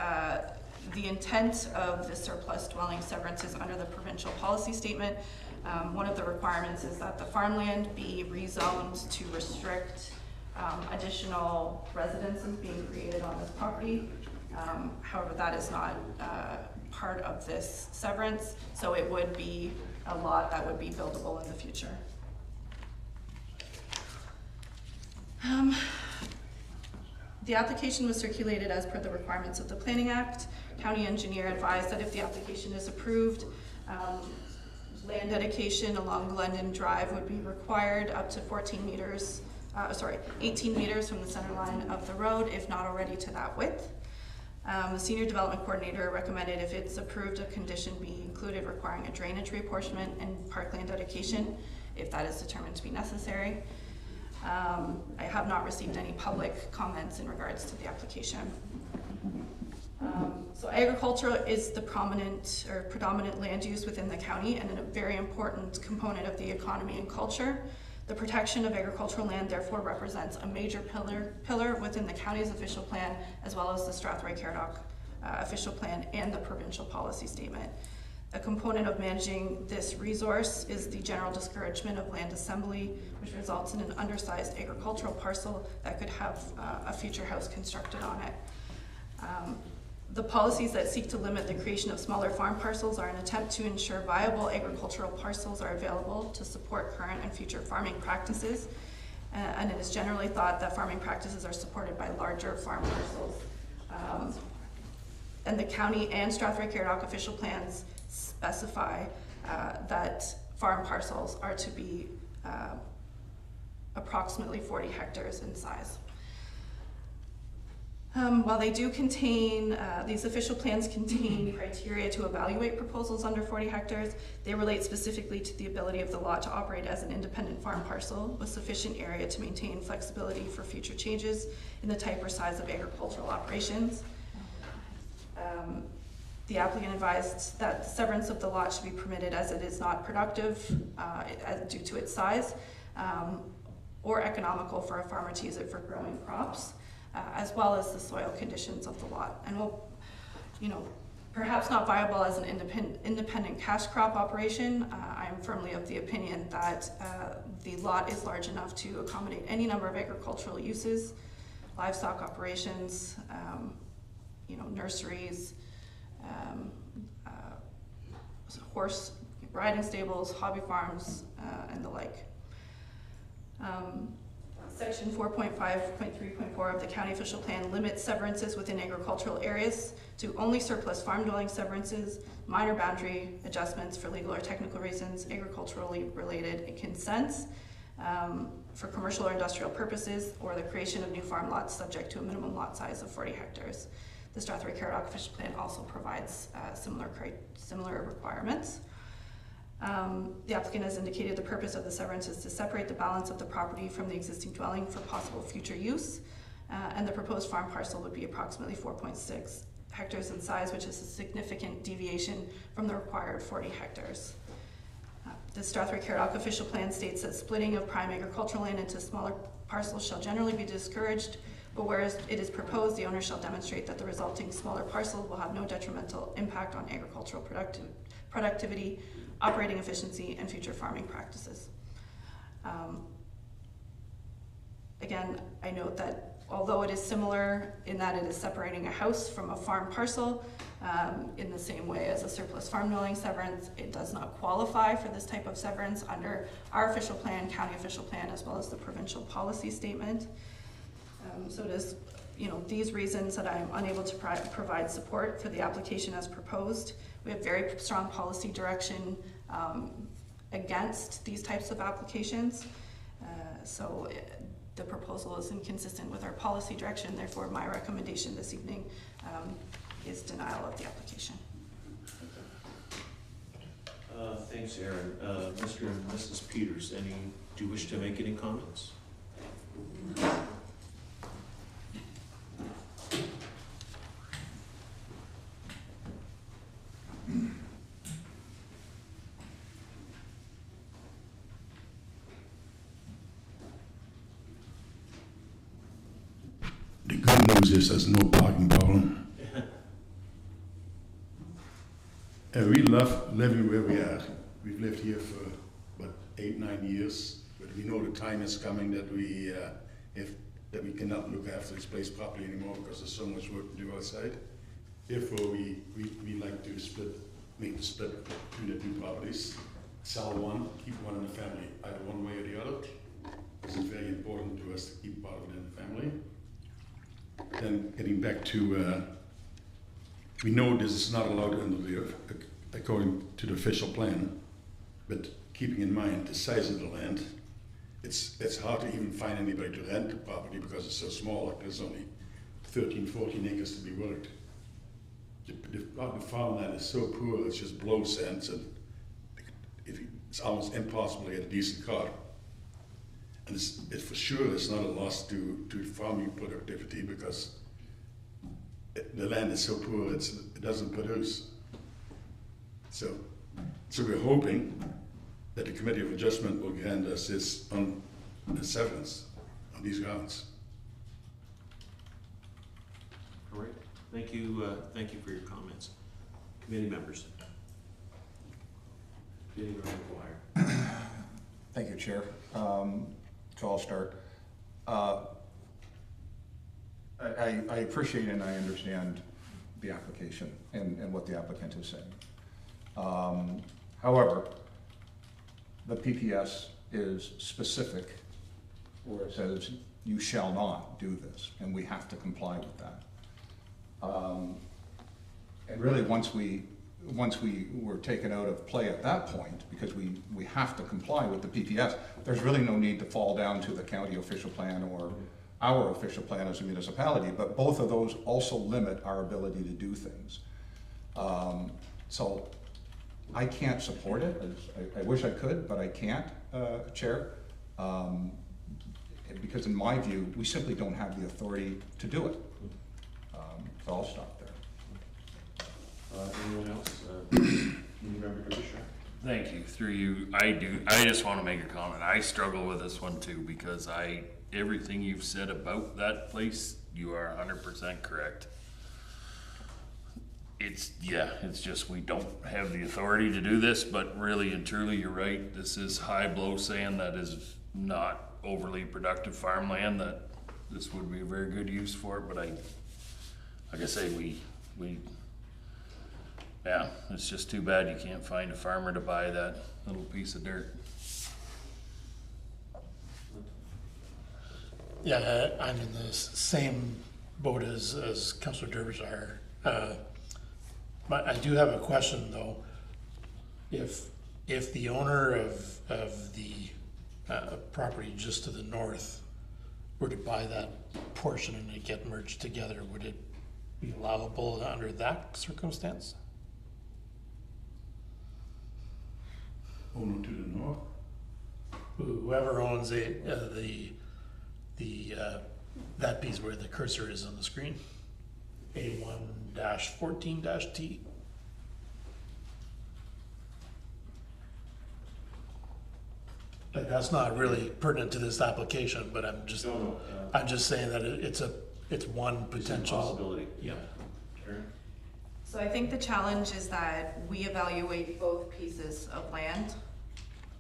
the intent of the surplus dwelling severance is under the provincial policy statement. One of the requirements is that the farmland be rezoned to restrict additional residences being created on this property. However, that is not part of this severance, so it would be a lot that would be buildable in the future. The application was circulated as per the requirements of the Planning Act. County engineer advised that if the application is approved, land dedication along Glendon Drive would be required up to 18 meters from the center line of the road, if not already to that width. The senior development coordinator recommended, if it's approved, a condition be included requiring a drainage reapportionment and parkland dedication, if that is determined to be necessary. I have not received any public comments in regards to the application. So agriculture is the predominant land use within the county and a very important component of the economy and culture. The protection of agricultural land therefore represents a major pillar within the county's official plan, as well as the Strathroy-Caradoc official plan and the provincial policy statement. A component of managing this resource is the general discouragement of land assembly, which results in an undersized agricultural parcel that could have a future house constructed on it. The policies that seek to limit the creation of smaller farm parcels are an attempt to ensure viable agricultural parcels are available to support current and future farming practices. And it is generally thought that farming practices are supported by larger farm parcels. And the county and Strathroy-Caradoc official plans specify that farm parcels are to be approximately 40 hectares in size. While they do contain, these official plans contain criteria to evaluate proposals under 40 hectares, they relate specifically to the ability of the lot to operate as an independent farm parcel with sufficient area to maintain flexibility for future changes in the type or size of agricultural operations. The applicant advised that severance of the lot should be permitted as it is not productive due to its size or economical for a farmer to use it for growing crops, as well as the soil conditions of the lot. And will, perhaps not viable as an independent cash crop operation. I am firmly of the opinion that the lot is large enough to accommodate any number of agricultural uses, livestock operations, nurseries, horse riding stables, hobby farms, and the like. Section 4.5.3.4 of the county official plan limits severances within agricultural areas to only surplus farm dwelling severances, minor boundary adjustments for legal or technical reasons, agriculturally related consents for commercial or industrial purposes, or the creation of new farm lots subject to a minimum lot size of 40 hectares. The Strathroy-Caradoc official plan also provides similar requirements. The applicant has indicated the purpose of the severance is to separate the balance of the property from the existing dwelling for possible future use, and the proposed farm parcel would be approximately 4.6 hectares in size, which is a significant deviation from the required 40 hectares. The Strathroy-Caradoc official plan states that splitting of prime agricultural land into smaller parcels shall generally be discouraged, but whereas it is proposed, the owner shall demonstrate that the resulting smaller parcel will have no detrimental impact on agricultural productivity, operating efficiency, and future farming practices. Again, I note that although it is similar in that it is separating a house from a farm parcel, in the same way as a surplus farm dwelling severance, it does not qualify for this type of severance under our official plan, county official plan, as well as the provincial policy statement. So it is, these reasons that I am unable to provide support for the application as proposed. We have very strong policy direction against these types of applications. The proposal is inconsistent with our policy direction. Therefore, my recommendation this evening is denial of the application. Thanks, Aaron. Mr. and Mrs. Peters, do you wish to make any comments? The good news is there's no parking problem. And we love living where we are. We've lived here for, 8-9 years, but we know the time is coming that we cannot look after this place properly anymore because there's so much work to do outside. Therefore, we like to make the split between the two properties. sell one, keep one in the family, either one way or the other. This is very important to us to keep part of it in the family. Then getting back to, we know this is not allowed under the, according to the official plan, but keeping in mind the size of the land, it's hard to even find anybody to rent the property because it's so small. Like there's only 13, 14 acres to be worked. The farmland is so poor, it's just blow sands, and it's almost impossible to get a decent car. And it's for sure it's not a loss to farming productivity because the land is so poor, it doesn't produce. So we're hoping that the Committee of Adjustment will grant us this on a severance on these grounds. All right, thank you for your comments. Committee members. Committee Member McGuire. Thank you, Chair. So I'll start. I appreciate and I understand the application and what the applicant is saying. However, the PPS is specific where it says you shall not do this, and we have to comply with that. And really, once we were taken out of play at that point, because we have to comply with the PPS, there's really no need to fall down to the county official plan or our official plan as a municipality, but both of those also limit our ability to do things. So I can't support it. I wish I could, but I can't, Chair, because in my view, we simply don't have the authority to do it. So I'll stop there. Anyone else? Committee Member Derbyshire. Thank you. Through you, I just want to make a comment. I struggle with this one too because everything you've said about that place, you are 100% correct. It's just we don't have the authority to do this, but really and truly, you're right. This is high blow sand that is not overly productive farmland that this would be a very good use for. But like I say, yeah, it's just too bad you can't find a farmer to buy that little piece of dirt. Yeah, I'm in the same boat as Councillor Derbyshire. But I do have a question though. If the owner of the property just to the north were to buy that portion and it get merged together, would it be allowable under that circumstance? Owner to the north? Whoever owns that piece where the cursor is on the screen, A1-14-T. Like, that's not really pertinent to this application, but I'm just saying that it's one potential Possibility. Yeah. Karen? So I think the challenge is that we evaluate both pieces of land.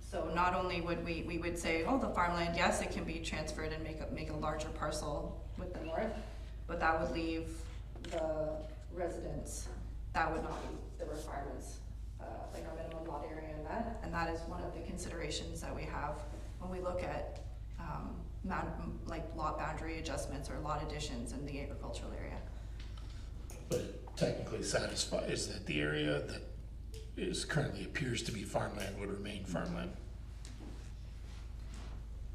So not only would we would say, oh, the farmland, yes, it can be transferred and make a larger parcel with the north, but that would leave the residents that would not meet the requirements, like our minimum lot area and that is one of the considerations that we have when we look at like lot boundary adjustments or lot additions in the agricultural area. But it technically satisfies that the area that is currently appears to be farmland would remain farmland.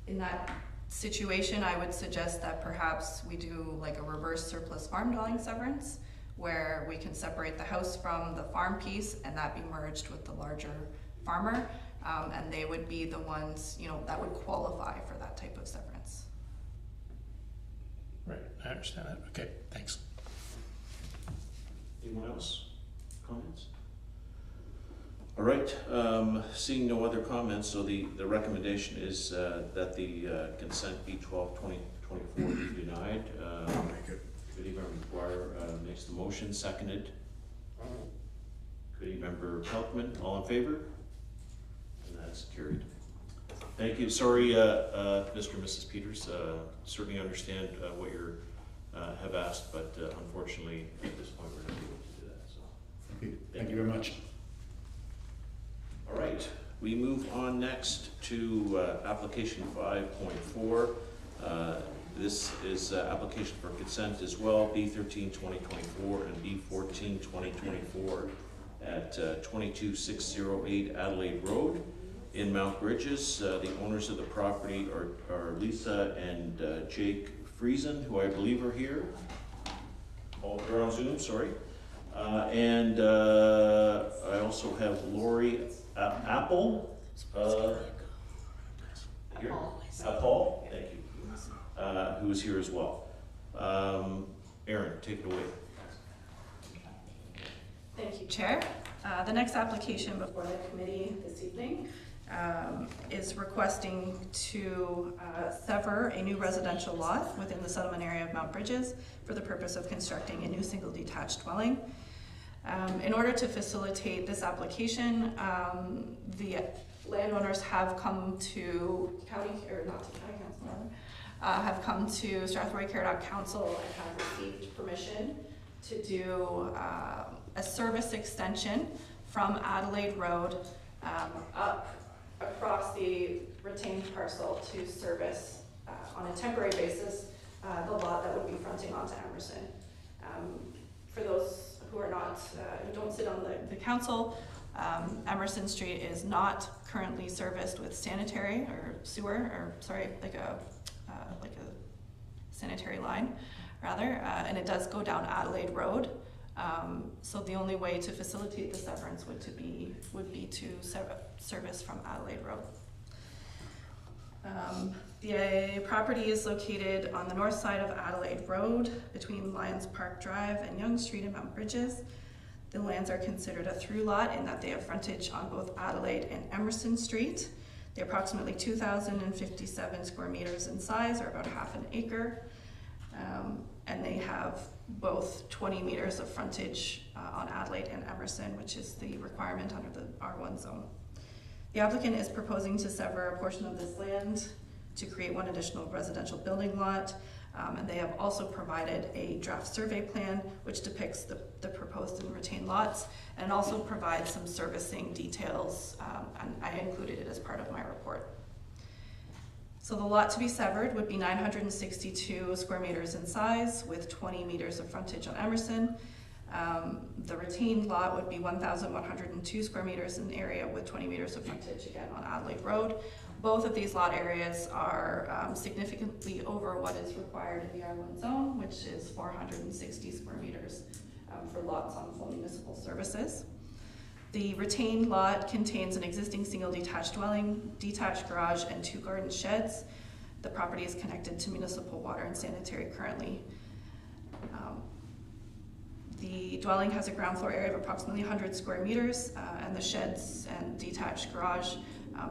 In that situation, I would suggest that perhaps we do like a reverse surplus farm dwelling severance, where we can separate the house from the farm piece and that be merged with the larger farmer, and they would be the ones, that would qualify for that type of severance. Right, I understand that. Okay, thanks. Anyone else? Comments? All right, seeing no other comments, so the recommendation is that the consent B12-2024 be denied. Committee Member McGuire makes the motion, seconded. Committee Member Pelkman, all in favor? And that's carried. Thank you. Sorry, Mr. and Mrs. Peters. Certainly understand what you have asked, but unfortunately, at this point, we're not able to do that. So, Thank you very much. all right. We move on next to application 5.4. This is application for consent as well, B13 2024 and B14 2024 at 22608 Adelaide Road in Mount Bridges. The owners of the property are Lisa and Jake Friesen, who I believe are here. Oh, they're on Zoom, sorry. And I also have Lori Apple. Here? Paul, thank you. Who is here as well. Erin, take it away. Thank you, Chair. The next application before the committee this evening is requesting to sever a new residential lot within the settlement area of Mount Bridges for the purpose of constructing a new single detached dwelling. In order to facilitate this application, the landowners have come to have come to Strathroy-Caradoc Council and have received permission to do a service extension from Adelaide Road up across the retained parcel to service on a temporary basis the lot that would be fronting onto Emerson. For those who are not, who don't sit on the council, Emerson Street is not currently serviced with sanitary or sewer, or sorry, like a sanitary line, rather, and it does go down Adelaide Road. So the only way to facilitate the severance would be to service from Adelaide Road. The property is located on the north side of Adelaide Road between Lions Park Drive and Yonge Street in Mount Bridges. The lands are considered a through lot in that they have frontage on both Adelaide and Emerson Street. They're approximately 2,057 square meters in size, or about half an acre. And they have both 20 meters of frontage on Adelaide and Emerson, which is the requirement under the R1 zone. The applicant is proposing to sever a portion of this land to create one additional residential building lot. And they have also provided a draft survey plan which depicts the proposed and retained lots, and also provides some servicing details, and I included it as part of my report. So the lot to be severed would be 962 square meters in size with 20 meters of frontage on Emerson. The retained lot would be 1,102 square meters in area with 20 meters of frontage, again, on Adelaide Road. Both of these lot areas are significantly over what is required in the R1 zone, which is 460 square meters for lots on full municipal services. The retained lot contains an existing single detached dwelling, detached garage, and 2 garden sheds. The property is connected to municipal water and sanitary currently. The dwelling has a ground floor area of approximately 100 square meters, and the sheds and detached garage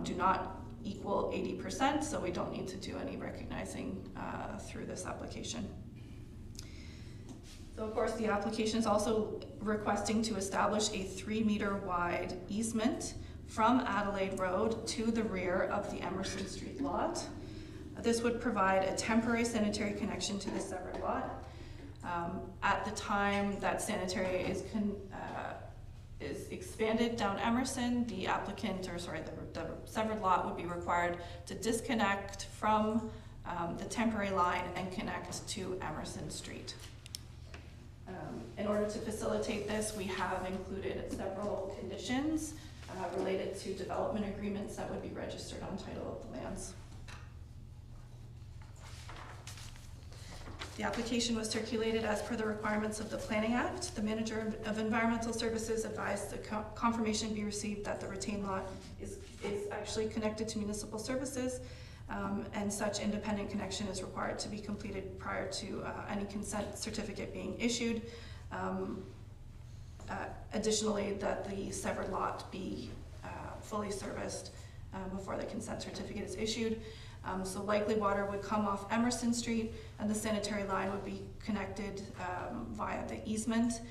do not equal 80%, so we don't need to do any recognizing through this application. So of course the application is also requesting to establish a 3-meter wide easement from Adelaide Road to the rear of the Emerson Street lot. This would provide a temporary sanitary connection to the severed lot. At the time that sanitary is expanded down Emerson, the applicant, or sorry, the severed lot would be required to disconnect from the temporary line and connect to Emerson Street. In order to facilitate this, we have included several conditions related to development agreements that would be registered on title of the lands. The application was circulated as per the requirements of the Planning Act. The Manager of Environmental Services advised the confirmation be received that the retained lot is actually connected to municipal services, and such independent connection is required to be completed prior to any consent certificate being issued. Additionally, that the severed lot be fully serviced before the consent certificate is issued. So likely water would come off Emerson Street, and the sanitary line would be connected via the easement.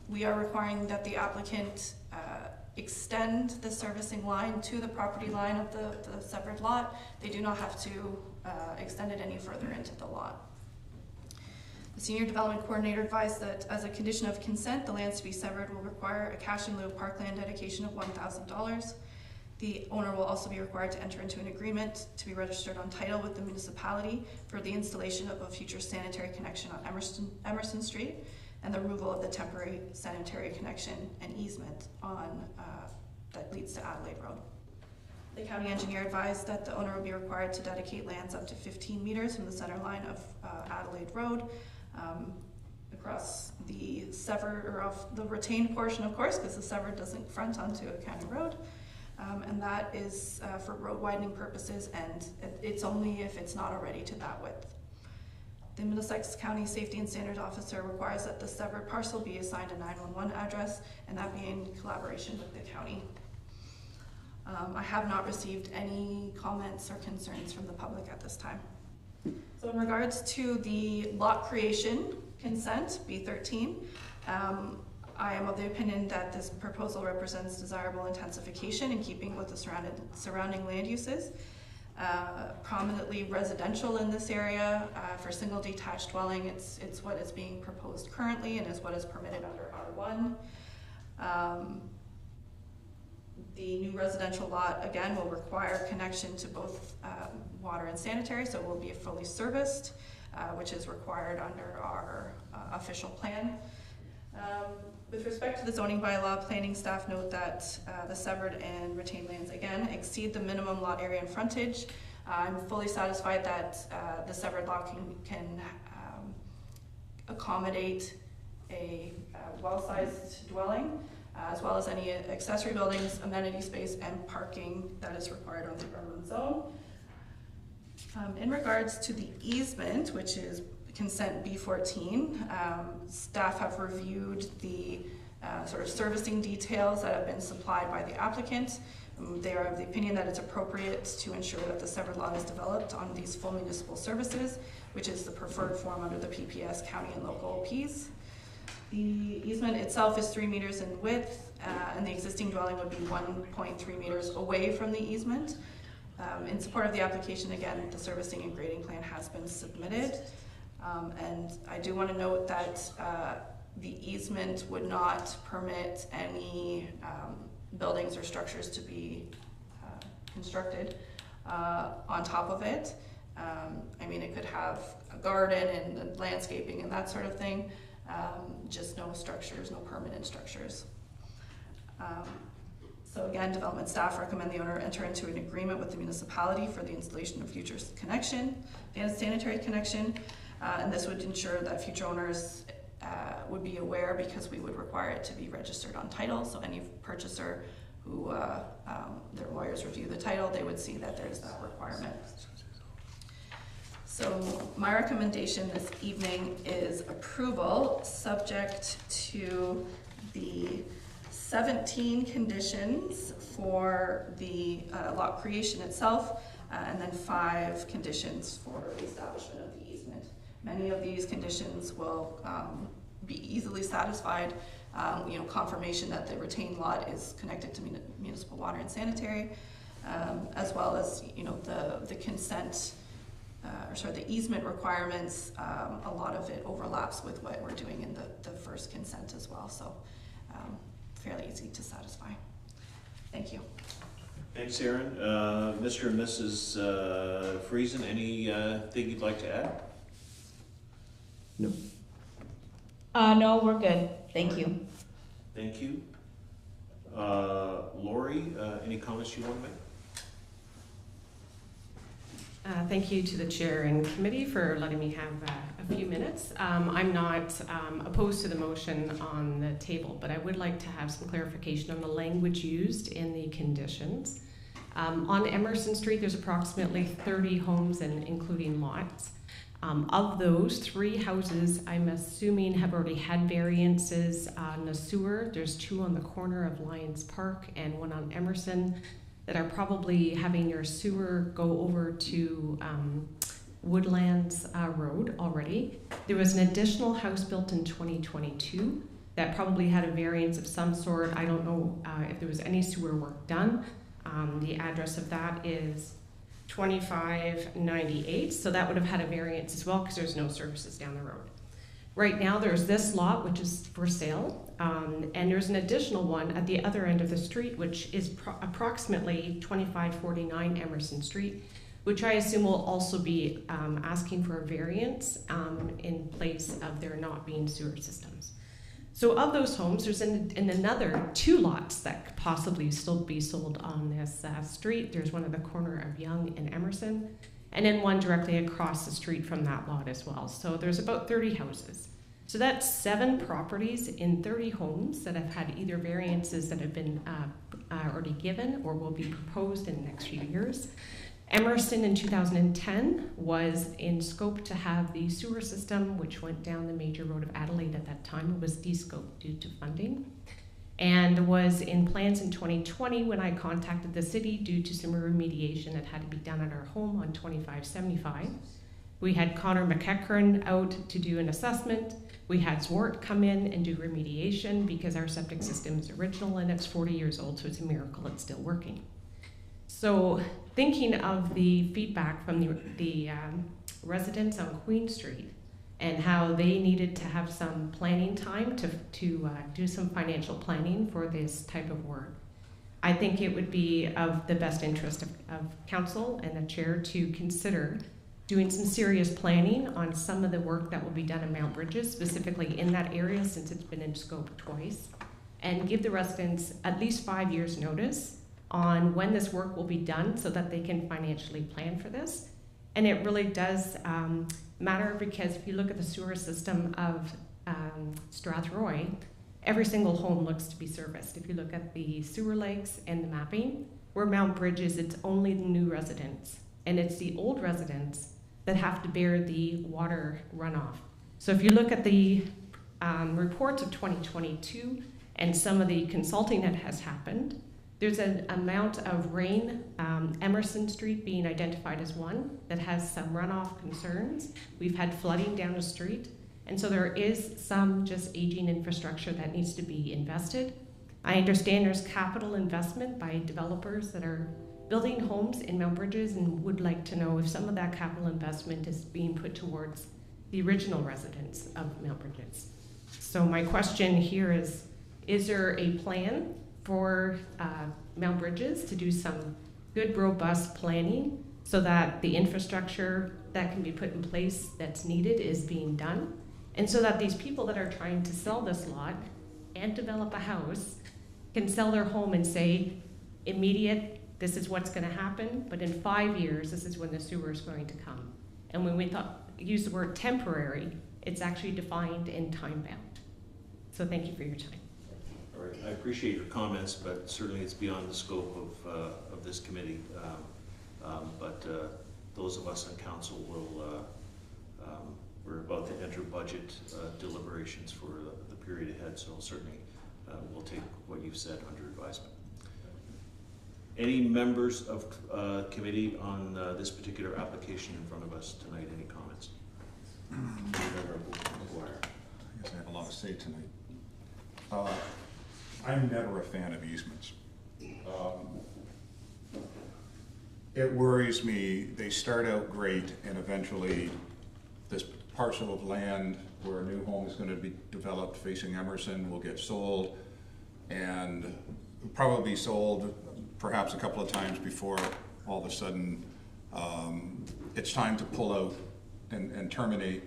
We are requiring that the applicant extend the servicing line to the property line of the severed lot. They do not have to extend it any further into the lot. The Senior Development Coordinator advised that as a condition of consent, the lands to be severed will require a cash in lieu parkland dedication of $1,000. The owner will also be required to enter into an agreement to be registered on title with the municipality for the installation of a future sanitary connection on Emerson Street and the removal of the temporary sanitary connection and easement on that leads to Adelaide Road. The county engineer advised that the owner will be required to dedicate lands up to 15 meters from the center line of Adelaide Road across the severed, or off the retained portion, of course, because the severed doesn't front onto a county road. And that is for road widening purposes, and it's only if it's not already to that width. The Middlesex County Safety and Standards Officer requires that the severed parcel be assigned a 911 address, and that be in collaboration with the county. I have not received any comments or concerns from the public at this time. So in regards to the lot creation consent, B13, I am of the opinion that this proposal represents desirable intensification in keeping with the surrounding land uses. Prominently residential in this area for single detached dwelling, it's what is being proposed currently and is what is permitted under R1. The new residential lot, again, will require connection to both water and sanitary, so it will be fully serviced, which is required under our official plan. With respect to the zoning bylaw, planning staff note that the severed and retained lands, again, exceed the minimum lot area and frontage. I'm fully satisfied that the severed lot can accommodate a well-sized dwelling, as well as any accessory buildings, amenity space, and parking that is required on the urban zone. In regards to the easement, which is consent B14, staff have reviewed the sort of servicing details that have been supplied by the applicant. They are of the opinion that it's appropriate to ensure that the severed lot is developed on these full municipal services, which is the preferred form under the PPS county and local OPs. The easement itself is 3 meters in width, and the existing dwelling would be 1.3 meters away from the easement. In support of the application, again, the servicing and grading plan has been submitted. And I do want to note that the easement would not permit any buildings or structures to be constructed on top of it. I mean, it could have a garden and landscaping and that sort of thing, just no structures, no permanent structures. So again, development staff recommend the owner enter into an agreement with the municipality for the installation of future connection and sanitary connection. And this would ensure that future owners would be aware, because we would require it to be registered on title. So any purchaser who their lawyers review the title, they would see that there's that requirement. So my recommendation this evening is approval, subject to the 17 conditions for the lot creation itself, and then 5 conditions for the establishment of the easement. Many of these conditions will be easily satisfied. Confirmation that the retained lot is connected to municipal water and sanitary, as well as the consent, the easement requirements. A lot of it overlaps with what we're doing in the first consent as well. So fairly easy to satisfy. Thank you. Thanks, Aaron. Mr. and Mrs. Friesen, anything you'd like to add? No. No, we're good. Thank you. Thank you. Lori, any comments you want to make? Thank you to the chair and committee for letting me have a few minutes. I'm not opposed to the motion on the table, but I would like to have some clarification on the language used in the conditions. On Emerson Street, there's approximately 30 homes and including lots. Of those, 3 houses, I'm assuming, have already had variances on the sewer. There's 2 on the corner of Lions Park and 1 on Emerson that are probably having your sewer go over to Woodlands Road already. There was an additional house built in 2022 that probably had a variance of some sort. I don't know if there was any sewer work done. The address of that is 2598, so that would have had a variance as well because there's no services down the road. Right now, there's this lot, which is for sale, and there's an additional one at the other end of the street, which is approximately 2549 Emerson Street, which I assume will also be asking for a variance in place of there not being sewer systems. So of those homes, there's another 2 lots that could possibly still be sold on this street. There's one at the corner of Young and Emerson, and then one directly across the street from that lot as well. So there's about 30 houses. So that's 7 properties in 30 homes that have had either variances that have been already given or will be proposed in the next few years. Emerson in 2010 was in scope to have the sewer system, which went down the major road of Adelaide at that time. It was de-scoped due to funding, and was in plans in 2020 when I contacted the city due to some remediation that had to be done at our home on 2575. We had Connor McEachran out to do an assessment. We had Zwart come in and do remediation because our septic system is original and it's 40 years old, so it's a miracle it's still working. So thinking of the feedback from the residents on Queen Street and how they needed to have some planning time to do some financial planning for this type of work, I think it would be of the best interest of council and the chair to consider doing some serious planning on some of the work that will be done in Mount Bridges, specifically in that area since it's been in scope twice, and give the residents at least 5 years notice on when this work will be done so that they can financially plan for this. And it really does matter because if you look at the sewer system of Strathroy, every single home looks to be serviced. If you look at the sewer legs and the mapping, where Mount Bridges, it's only the new residents. And it's the old residents that have to bear the water runoff. So if you look at the reports of 2022 and some of the consulting that has happened, there's an amount of rain, Emerson Street being identified as one that has some runoff concerns. We've had flooding down the street. And so there is some just aging infrastructure that needs to be invested. I understand there's capital investment by developers that are building homes in Mount Bridges and would like to know if some of that capital investment is being put towards the original residents of Mount Bridges. So my question here is there a plan for Mount Bridges to do some good, robust planning so that the infrastructure that can be put in place that's needed is being done, and so that these people that are trying to sell this lot and develop a house can sell their home and say, immediate, this is what's going to happen, but in 5 years, this is when the sewer is going to come. And when we use the word temporary, it's actually defined and time-bound. So thank you for your time. All right, I appreciate your comments, but certainly it's beyond the scope of this committee. But those of us on council will, we're about to enter budget deliberations for the period ahead, so certainly we'll take what you've said under advisement. Any members of committee on this particular application in front of us tonight? Any comments? I guess I have a lot to say tonight. I'm never a fan of easements. It worries me, they start out great and eventually this parcel of land where a new home is going to be developed facing Emerson will get sold and probably be sold perhaps a couple of times before all of a sudden it's time to pull out and terminate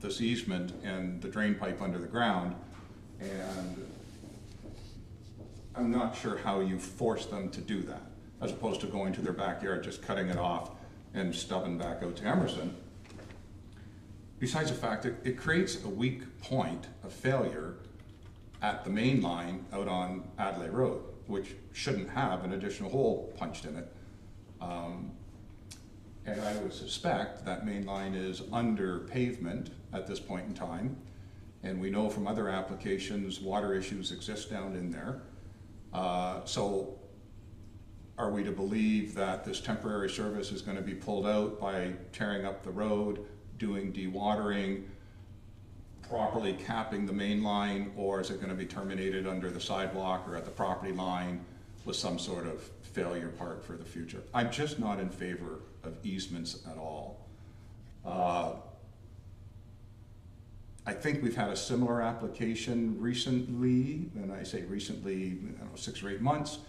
this easement and the drain pipe under the ground. And I'm not sure how you force them to do that, as opposed to going to their backyard, just cutting it off and stubbing back out to Emerson. Besides the fact that it creates a weak point of failure at the main line out on Adelaide Road, which shouldn't have an additional hole punched in it. And I would suspect that main line is under pavement at this point in time. And we know from other applications, water issues exist down in there. So are we to believe that this temporary service is going to be pulled out by tearing up the road, doing dewatering, properly capping the main line, or is it going to be terminated under the sidewalk or at the property line with some sort of failure part for the future? I'm just not in favor of easements at all. I think we've had a similar application recently, and I say recently, I don't know, 6 or 8 months.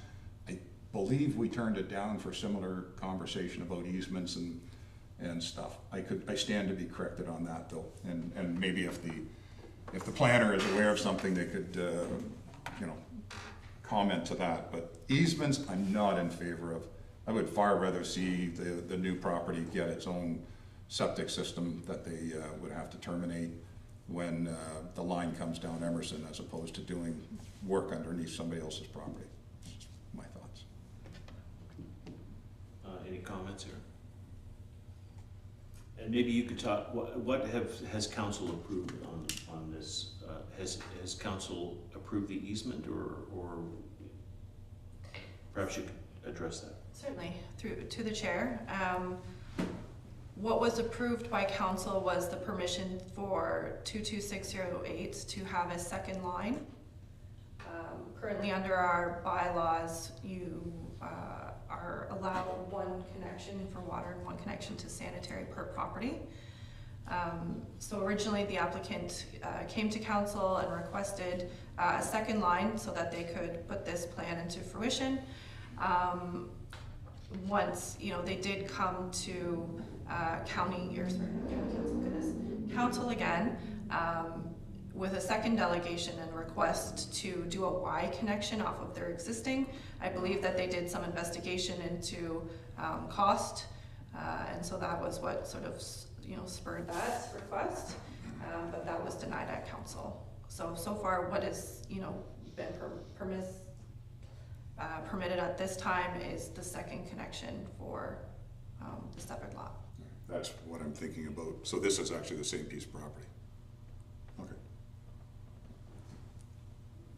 I believe we turned it down for similar conversation about easements and stuff. I stand to be corrected on that though, and maybe if the planner is aware of something, they could, you know, comment to that. But easements, I'm not in favor of. I would far rather see the new property get its own septic system that they would have to terminate when the line comes down Emerson, as opposed to doing work underneath somebody else's property. That's just my thoughts. Any comments here? And maybe you could talk, what has council approved on this? Has council approved the easement, or perhaps you could address that? Certainly, to the chair. What was approved by council was the permission for 22608 to have a second line. Currently under our bylaws, you are allowed one connection for water and one connection to sanitary per property. So originally the applicant came to council and requested a second line so that they could put this plan into fruition. Once, you know, they did come to council again with a second delegation and request to do a Y connection off of their existing. I believe that they did some investigation into cost, and so that was what sort of, you know, spurred that request, but that was denied at council. So far what is, you know, been permitted at this time is the second connection for the separate lot. That's what I'm thinking about. So this is actually the same piece of property. Okay.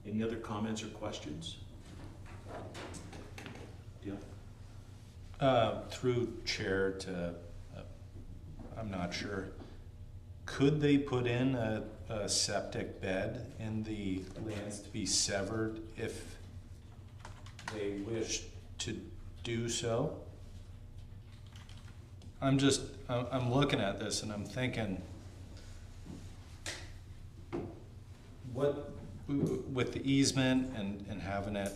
Any other comments or questions? Yeah. Through chair to, I'm not sure, could they put in a septic bed in the lands to be severed if they wish to do so? I'm looking at this and I'm thinking, what, with the easement and having it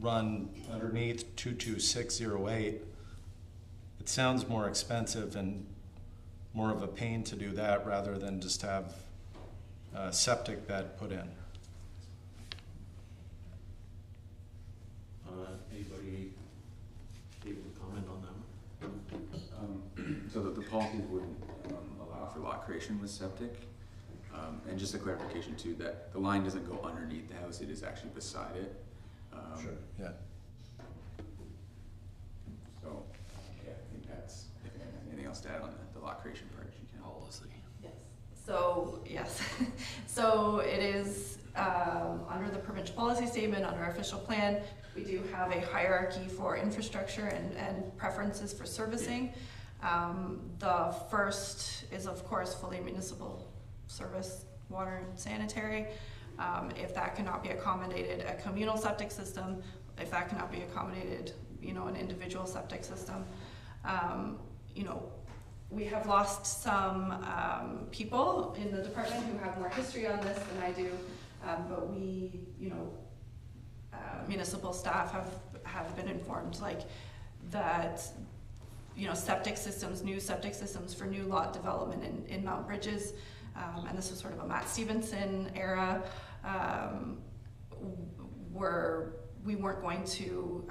run underneath 22608, it sounds more expensive and more of a pain to do that rather than just have a septic bed put in. Anybody able to comment on that? So that the policy wouldn't allow for lot creation with septic. And just a clarification too, that the line doesn't go underneath the house, it is actually beside it. Sure. Yeah. So, yeah, I think that's, if anything else to add on the lot creation part, you can. Policy. Yes. So, yes. So it is under the provincial policy statement, under our official plan, we do have a hierarchy for infrastructure and preferences for servicing. The first is, of course, fully municipal service, water and sanitary. If that cannot be accommodated, a communal septic system. If that cannot be accommodated, you know, an individual septic system. You know, we have lost some people in the department who have more history on this than I do, but we, you know, municipal staff have been informed, like, that, you know, septic systems, new septic systems for new lot development in Mount Bridges, and this was sort of a Matt Stevenson era, where we weren't going to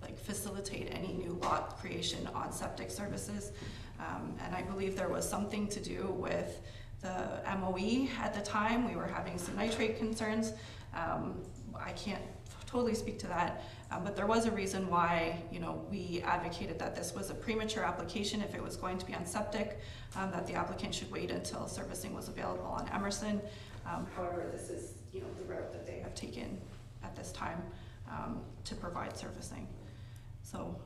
like facilitate any new lot creation on septic services. And I believe there was something to do with the MOE at the time. We were having some nitrate concerns. I can't totally speak to that, but there was a reason why, you know, we advocated that this was a premature application if it was going to be on septic, that the applicant should wait until servicing was available on Emerson. However, this is, you know, the route that they have taken at this time to provide servicing. So,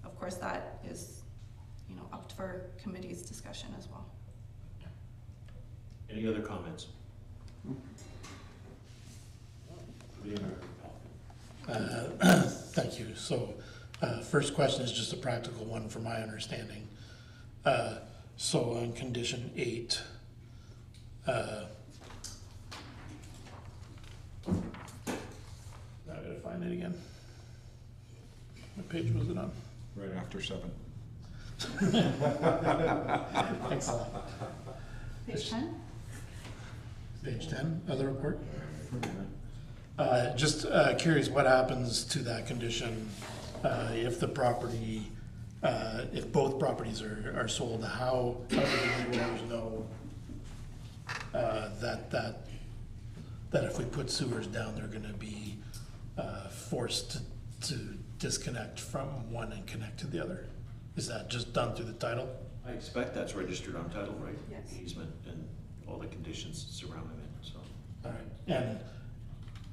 of course, that is, you know, up for committee's discussion as well. Any other comments? Thank you. So, first question is just a practical one from my understanding. So on condition 8, Now I gotta find it again. What page was it on? Right after 7. Excellent. Page 10? Page 10, other report? Just curious, what happens to that condition if the property, if both properties are sold? How do the new owners know that if we put sewers down, they're gonna be forced to disconnect from one and connect to the other? Is that just done through the title? I expect that's registered on title, right? Yes. Easement and all the conditions surrounding it, so. All right,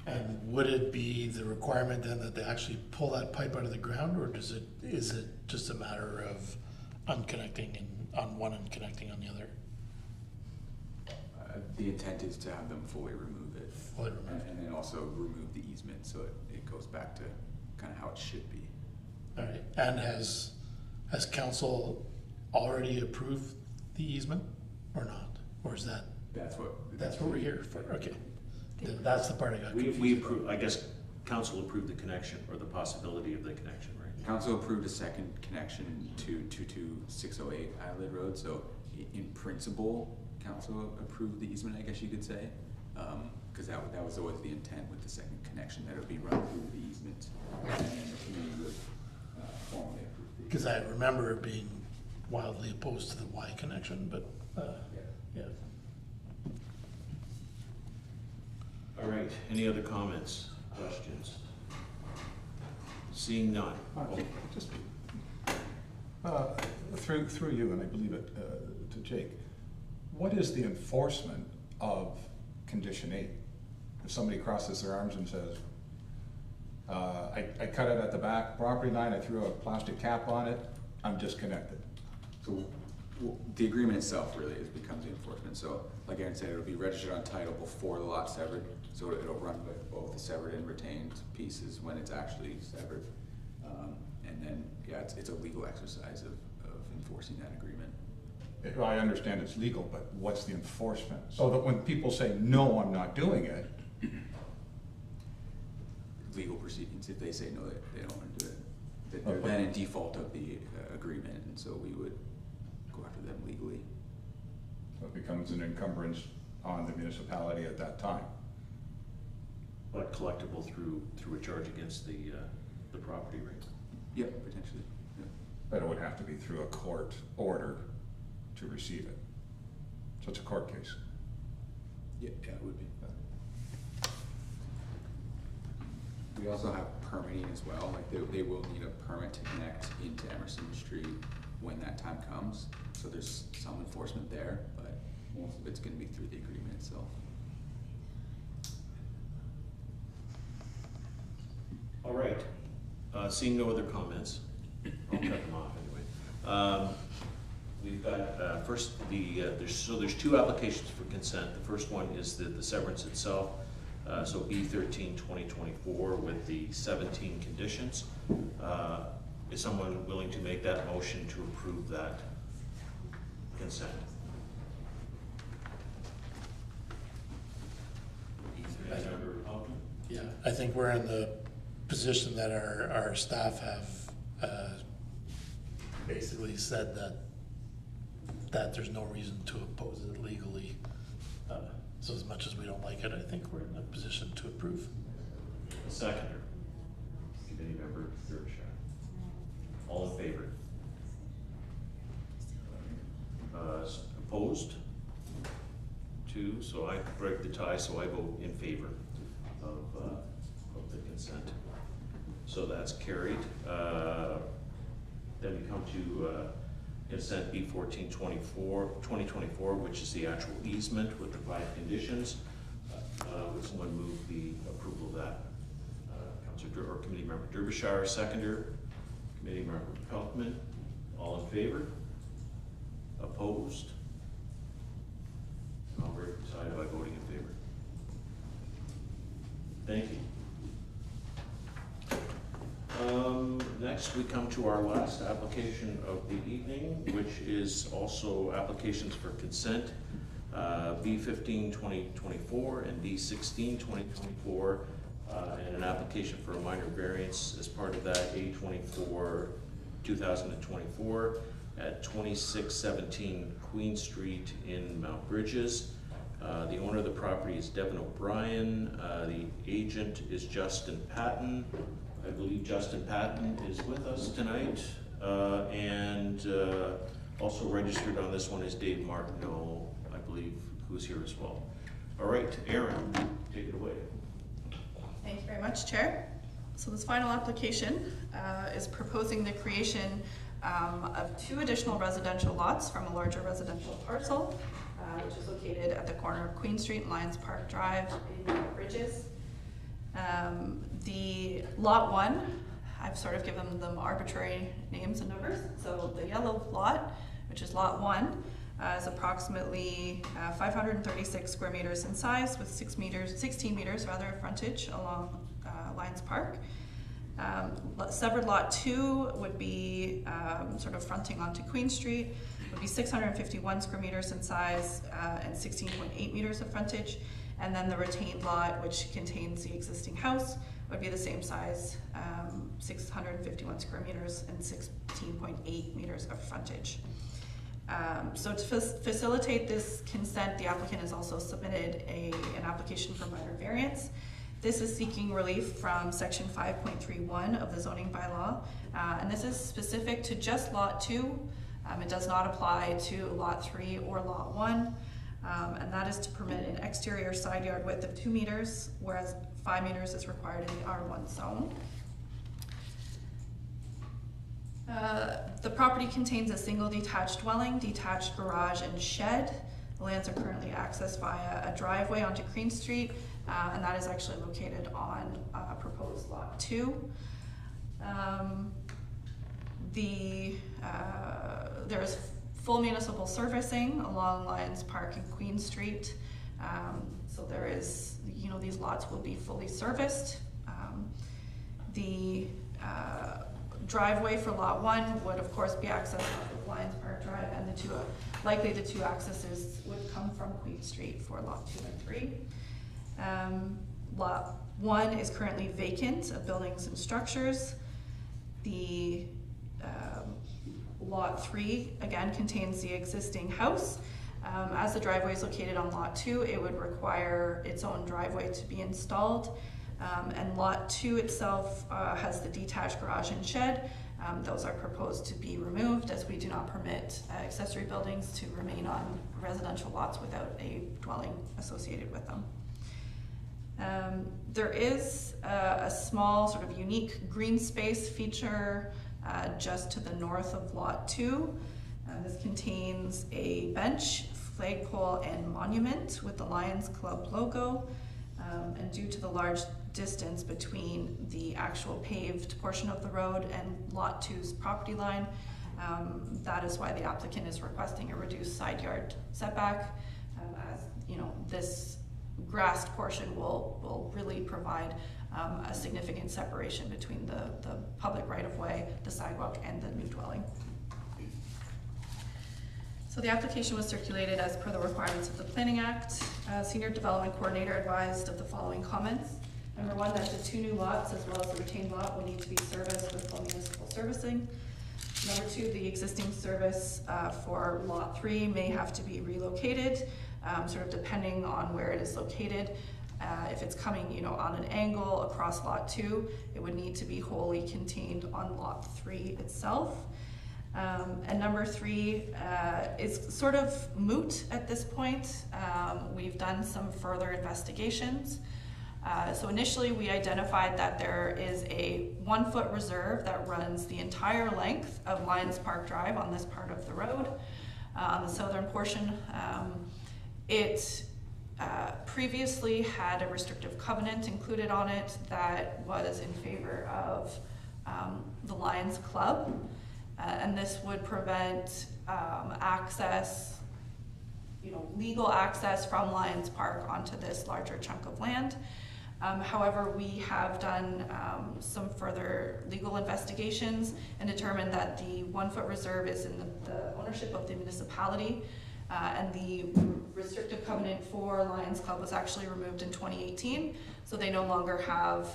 and would it be the requirement then that they actually pull that pipe out of the ground, or is it just a matter of unconnecting on one and connecting on the other? The intent is to have them fully remove it. Fully removed. And then also remove the easement, so it goes back to kind of how it should be. All right, and has council already approved the easement or not? Or is that, That's what we're here for? Okay. That's the part I got confused. We approve, I guess, council approved the connection or the possibility of the connection, right? Council approved a second connection to 22608 Islet Road, so in principle, council approved the easement, I guess you could say. Because that was always the intent with the second connection, that it would be run through the easement. And then the community would formally approve the easement. Because I remember being wildly opposed to the Y connection, but, yeah. All right, any other comments, questions? Seeing none. Just through you, and I believe it to Jake, what is the enforcement of condition 8? If somebody crosses their arms and says, I cut it at the back property line, I threw a plastic cap on it, I'm disconnected. So the agreement itself really becomes the enforcement. So like Aaron said, it'll be registered on title before the lot's severed. So it'll run with both the severed and retained pieces when it's actually severed. And then, yeah, it's a legal exercise of enforcing that agreement. I understand it's legal, but what's the enforcement? So that when people say, no, I'm not doing it, Legal proceedings, if they say no, they don't want to do it. That they're then in default of the agreement, and so we would go after them legally. so it becomes an encumbrance on the municipality at that time. But collectible through a charge against the property, right? Yep, potentially. Yep. But it would have to be through a court order to receive it. So it's a court case. Yeah, it would be. We also have permitting as well, like they will need a permit to connect into Emerson Street when that time comes. So there's some enforcement there, but most of it's gonna be through the agreement itself. All right, seeing no other comments, I'll cut them off anyway. We've got, first, there's 2 applications for consent. The first one is the severance itself, so B13/2024 with the 17 conditions. Is someone willing to make that motion to approve that consent? Yeah, I think we're in the position that our staff have basically said that there's no reason to oppose it legally. So as much as we don't like it, I think we're in a position to approve. Seconder, committee member Derbyshire. All in favor? Opposed? 2, so I break the tie, so I vote in favor of the consent. So that's carried. Then we come to consent B14/2024, which is the actual easement with the 5 conditions. Would someone move the approval of that? Councilor or Committee Member Derbyshire, seconder. Committee Member Peltman, all in favor? Opposed? I'll break the tie by voting in favor. Thank you. Next, we come to our last application of the evening, which is also applications for consent. B15 2024 and B16 2024, and an application for a minor variance as part of that A24 2024 at 2617 Queen Street in Mount Bridges. The owner of the property is Devin O'Brien. The agent is Justin Patton. I believe Justin Patton is with us tonight. And also registered on this one is Dave Martineau, I believe, who's here as well. All right, Aaron, take it away. Thank you very much, Chair. So this final application is proposing the creation of 2 additional residential lots from a larger residential parcel, which is located at the corner of Queen Street and Lions Park Drive in Bridges. The lot 1, I've sort of given them arbitrary names and numbers. So the yellow lot, which is lot 1, is approximately 536 square meters in size with 16 meters of frontage along Lions Park. Severed lot 2 would be sort of fronting onto Queen Street, would be 651 square meters in size and 16.8 meters of frontage. And then the retained lot, which contains the existing house, would be the same size, 651 square meters and 16.8 meters of frontage. So to facilitate this consent, the applicant has also submitted an application for minor variance. This is seeking relief from section 5.31 of the zoning bylaw, and this is specific to just lot 2. It does not apply to lot 3 or lot 1, and that is to permit an exterior side yard width of 2 meters, whereas 5 meters is required in the R1 zone. The property contains a single detached dwelling, detached garage, and shed. The lands are currently accessed via a driveway onto Queen Street, and that is actually located on proposed lot 2. There is full municipal servicing along Lions Park and Queen Street. So there is, these lots will be fully serviced. The driveway for lot 1 would of course be accessed off of Lions Park Drive, and likely the two accesses would come from Queen Street for lot 2 and 3. Lot 1 is currently vacant of buildings and structures. The lot 3 again contains the existing house. As the driveway is located on lot 2, it would require its own driveway to be installed. And lot 2 itself has the detached garage and shed. Those are proposed to be removed, as we do not permit accessory buildings to remain on residential lots without a dwelling associated with them. There is a small sort of unique green space feature just to the north of lot 2. This contains a bench, flagpole, and monument with the Lions Club logo. And due to the large distance between the actual paved portion of the road and lot 2's property line, that is why the applicant is requesting a reduced side yard setback, as this grassed portion will really provide a significant separation between the public right-of-way, the sidewalk, and the new dwelling. So the application was circulated as per the requirements of the Planning Act. Senior Development Coordinator advised of the following comments. Number 1, that the 2 new lots as well as the retained lot will need to be serviced with full municipal servicing. Number 2, the existing service for lot 3 may have to be relocated, sort of depending on where it is located. If it's coming, on an angle across lot 2, it would need to be wholly contained on lot 3 itself. And number 3 is sort of moot at this point. We've done some further investigations. So initially we identified that there is a 1-foot reserve that runs the entire length of Lions Park Drive on this part of the road. On the southern portion, it previously had a restrictive covenant included on it that was in favor of the Lions Club. And this would prevent access, legal access from Lions Park onto this larger chunk of land. However, we have done some further legal investigations and determined that the 1-foot reserve is in the ownership of the municipality. and the restrictive covenant for Lions Club was actually removed in 2018, so they no longer have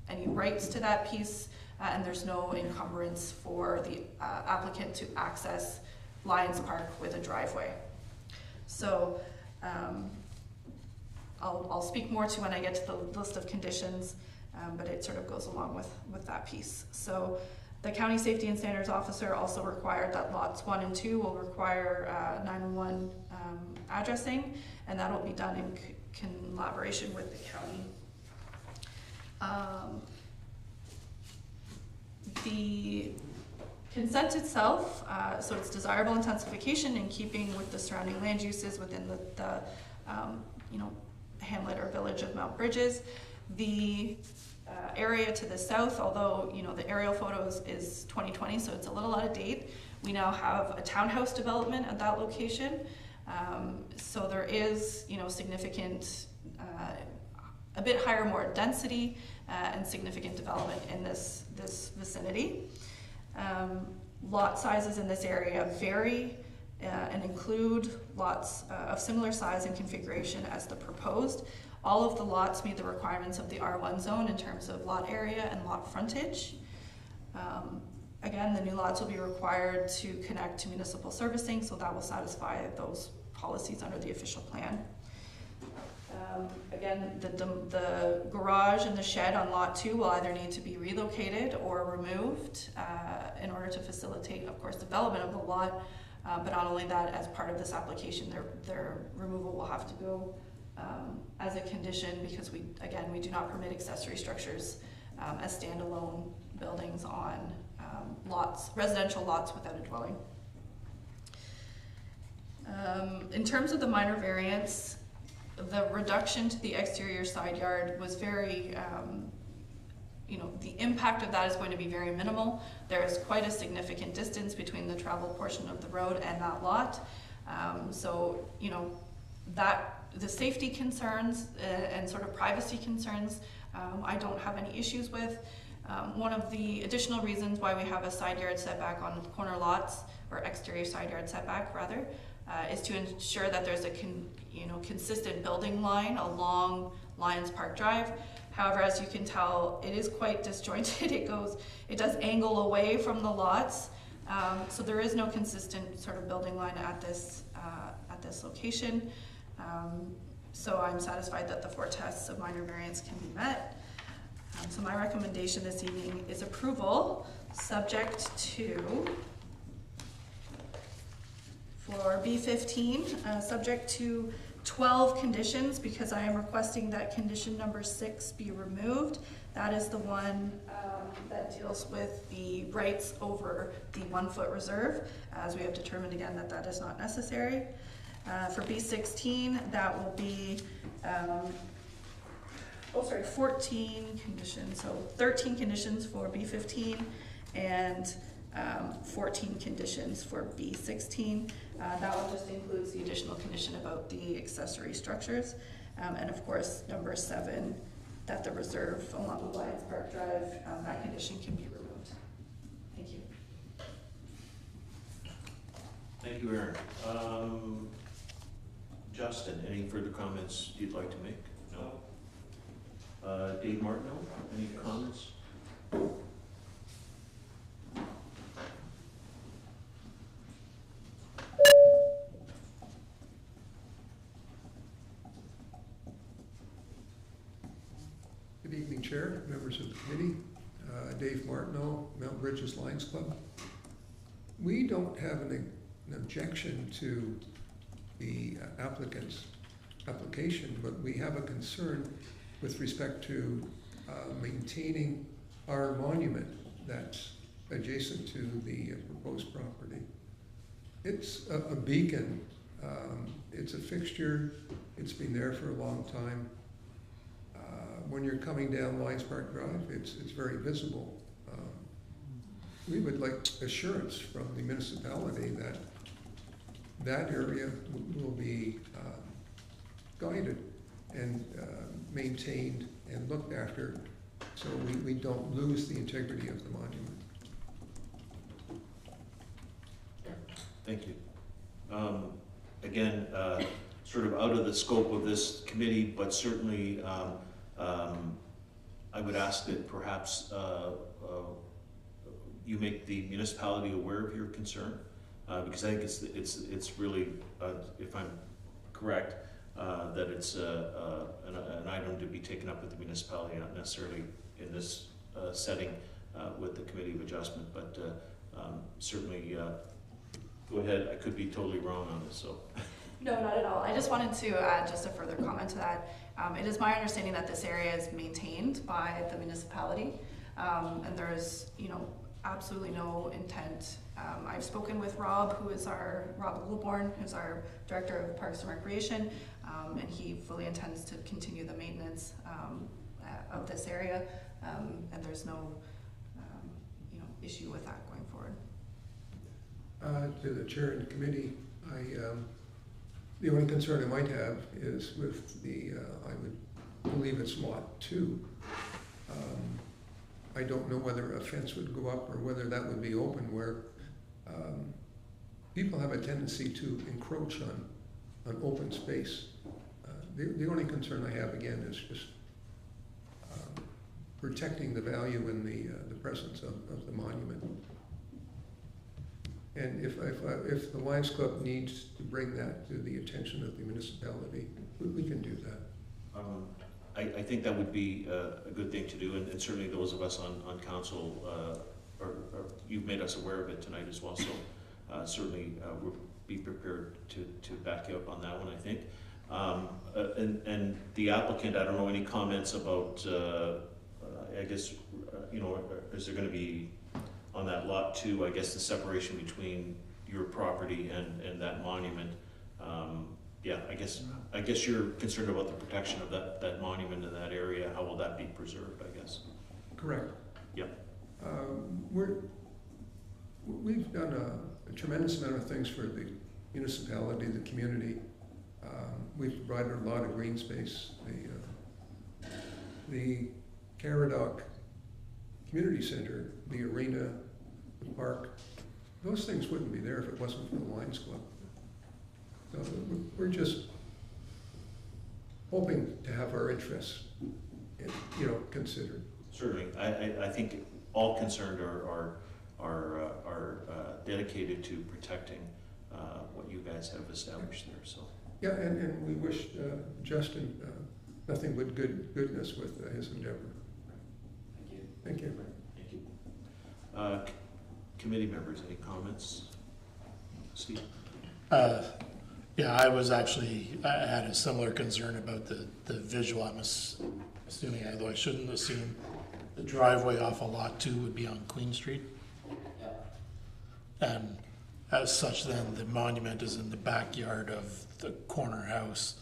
any rights to that piece, and there's no encumbrance for the applicant to access Lions Park with a driveway. So I'll speak more to when I get to the list of conditions, but it sort of goes along with that piece. So the County Safety and Standards Officer also required that lots 1 and 2 will require 911 addressing, and that will be done in collaboration with the county. The consent itself, so it's desirable intensification in keeping with the surrounding land uses within the hamlet or village of Mount Bridges. The area to the south, although the aerial photos is 2020, so it's a little out of date, we now have a townhouse development at that location. So there is significant, a bit higher, more density and significant development in this vicinity. Lot sizes in this area vary and include lots of similar size and configuration as the proposed. All of the lots meet the requirements of the R1 zone in terms of lot area and lot frontage. Again, the new lots will be required to connect to municipal servicing, so that will satisfy those policies under the official plan. Again, the garage and the shed on lot 2 will either need to be relocated or removed in order to facilitate, of course, development of the lot. But not only that, as part of this application, their removal will have to go as a condition, because we do not permit accessory structures as standalone buildings on residential lots without a dwelling. In terms of the minor variance, the reduction to the exterior side yard was very, the impact of that is going to be very minimal. There is quite a significant distance between the travel portion of the road and that lot. The safety concerns and sort of privacy concerns, I don't have any issues with. One of the additional reasons why we have a side yard setback on corner lots, or exterior side yard setback rather, is to ensure that there's a consistent building line along Lions Park Drive. However, as you can tell, it is quite disjointed. It does angle away from the lots, so there is no consistent sort of building line at this location. So I'm satisfied that the 4 tests of minor variance can be met. So my recommendation this evening is approval, subject to, for B15, subject to 12 conditions, because I am requesting that condition number 6 be removed. That is the one that deals with the rights over the 1-foot reserve, as we have determined again that is not necessary. For B16, that will be 14 conditions, so 13 conditions for B15 and 14 conditions for B16. That one just includes the additional condition about the accessory structures, and of course number 7, that the reserve along Lions Park Drive, that condition can be removed. Thank you. Thank you, Aaron. Justin, any further comments you'd like to make? No. Dave Martineau, any comments? Good evening, Chair, members of the committee. Dave Martineau, Mount Bridges Lions Club. We don't have an objection to the applicant's application, but we have a concern with respect to maintaining our monument that's adjacent to the proposed property. It's a beacon. It's a fixture. It's been there for a long time. When you're coming down Lions Park Drive, it's very visible. We would like assurance from the municipality that that area will be guided and maintained and looked after, so we don't lose the integrity of the monument. Thank you. Again, sort of out of the scope of this committee, but certainly I would ask that perhaps you make the municipality aware of your concern, because I think it's really, if I'm correct, that it's an item to be taken up with the municipality, not necessarily in this setting with the Committee of Adjustment, but certainly go ahead. I could be totally wrong on this, so. No, not at all. I just wanted to add just a further comment to that. It is my understanding that this area is maintained by the municipality, and there is, absolutely no intent. I've spoken with Rob, Rob Goulbourne, who's our Director of Parks and Recreation, and he fully intends to continue the maintenance of this area, and there's no, issue with that going forward. To the chair and the committee, the only concern I might have is with I would believe it's lot 2. I don't know whether a fence would go up or whether that would be open, where people have a tendency to encroach on open space. The only concern I have, again, is just protecting the value and the presence of the monument. And if the Lions Club needs to bring that to the attention of the municipality, we can do that. I think that would be a good thing to do, and certainly those of us on council, you've made us aware of it tonight as well, so certainly we'll be prepared to back you up on that one, I think. And the applicant, I don't know, any comments about, I guess, is there going to be, on that lot 2, I guess the separation between your property and that monument? Yeah, I guess you're concerned about the protection of that monument in that area. How will that be preserved, I guess? Correct. Yep. We've done a tremendous amount of things for the municipality, the community. We've provided a lot of green space. The Caradoc Community Center, the arena, the park, those things wouldn't be there if it wasn't for the Lions Club. So we're just hoping to have our interests, considered. Certainly, I think all concerned are dedicated to protecting what you guys have established there. So. Yeah, and we wish Justin nothing but goodness with his endeavor. Thank you. Thank you. Committee members, any comments? Steve? Yeah, I had a similar concern about the visual. I'm assuming, although I shouldn't assume, the driveway off of lot 2 would be on Queen Street. And as such, then the monument is in the backyard of the corner house.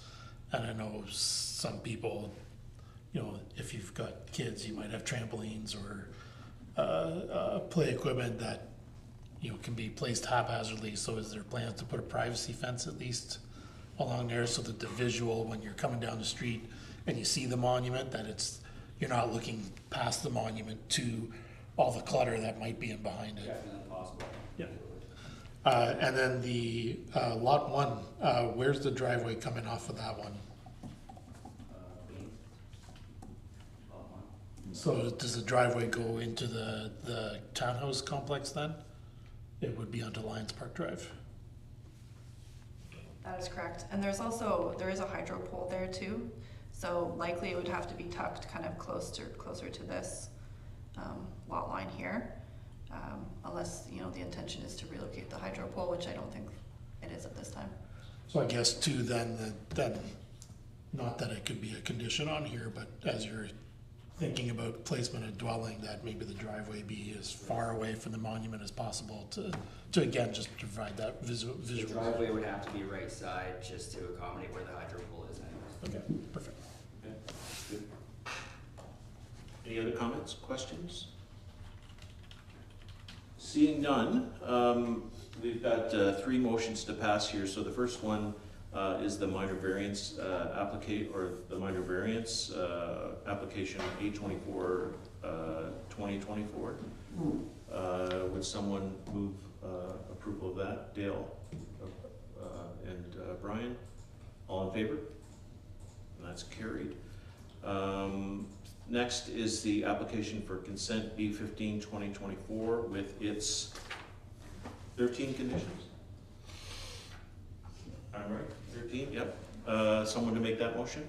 And I know some people, if you've got kids, you might have trampolines or play equipment that can be placed haphazardly. So is there plans to put a privacy fence at least along there, so that the visual, when you're coming down the street and you see the monument, that you're not looking past the monument to all the clutter that might be in behind it? Definitely possible. Yeah. And then the lot 1, where's the driveway coming off of that one? So does the driveway go into the townhouse complex then? It would be onto Lions Park Drive. That is correct. And there is a hydro pole there too. So likely it would have to be tucked kind of closer to this lot line here. Unless, the intention is to relocate the hydro pole, which I don't think it is at this time. So I guess too then, not that it could be a condition on here, but as you're thinking about placement of dwelling, that maybe the driveway be as far away from the monument as possible to again, just provide that visual. The driveway would have to be right side just to accommodate where the hydro pole is anyways. Okay, perfect. Okay, good. Any other comments, questions? Seeing none, we've got 3 motions to pass here. So the first one is the minor variance application 824 2024. Would someone move approval of that? Dale Brian. All in favor? And that's carried. Next is the application for consent B15 2024 with its 13 conditions. I'm right, 13, yep. Someone to make that motion?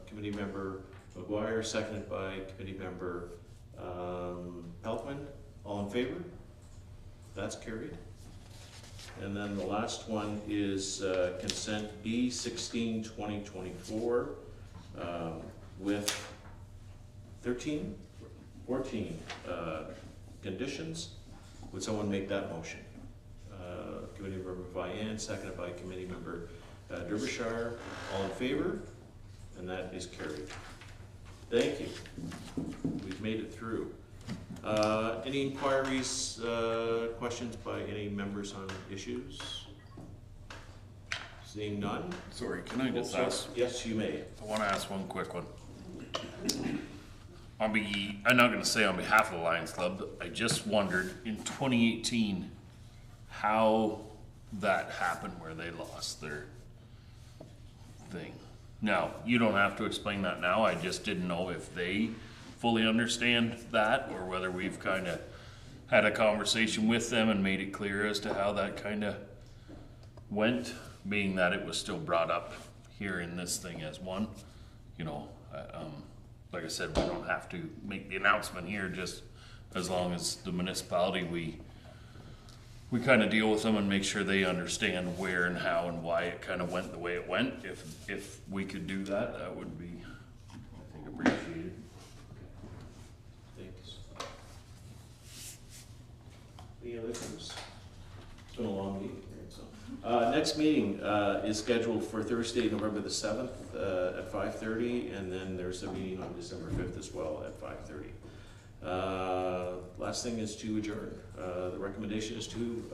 Committee member McGuire, seconded by committee member Pelkman. All in favor? That's carried. And then the last one is consent B16 2024 with 14 conditions. Would someone make that motion? Committee member Vian, seconded by committee member Derbyshire. All in favor? And that is carried. Thank you. We've made it through. Any inquiries, questions by any members on issues? Seeing none? Sorry, can I just Sorry. ask? Yes, you may. I want to ask one quick one. I'm not going to say on behalf of the Lions Club, but I just wondered in 2018 how that happened where they lost their thing. Now, you don't have to explain that now. I just didn't know if they fully understand that or whether we've kind of had a conversation with them and made it clear as to how that kind of went, being that it was still brought up here in this thing as one. You know, like I said, we don't have to make the announcement here, just as long as the municipality, we kind of deal with them and make sure they understand where and how and why it kind of went the way it went. If we could do that, that would be, I think, appreciated. Thanks. Any other things? It's been a long meeting here, so. Next meeting is scheduled for Thursday, November the 7th at 5:30, and then there's a meeting on December 5th as well at 5:30. Last thing is to adjourn. The recommendation is to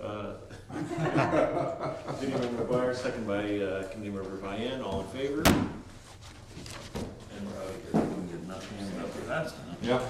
committee member McGuire, second by committee member Vian. All in favor? And we're out of here. Did not hand up for that. Yeah.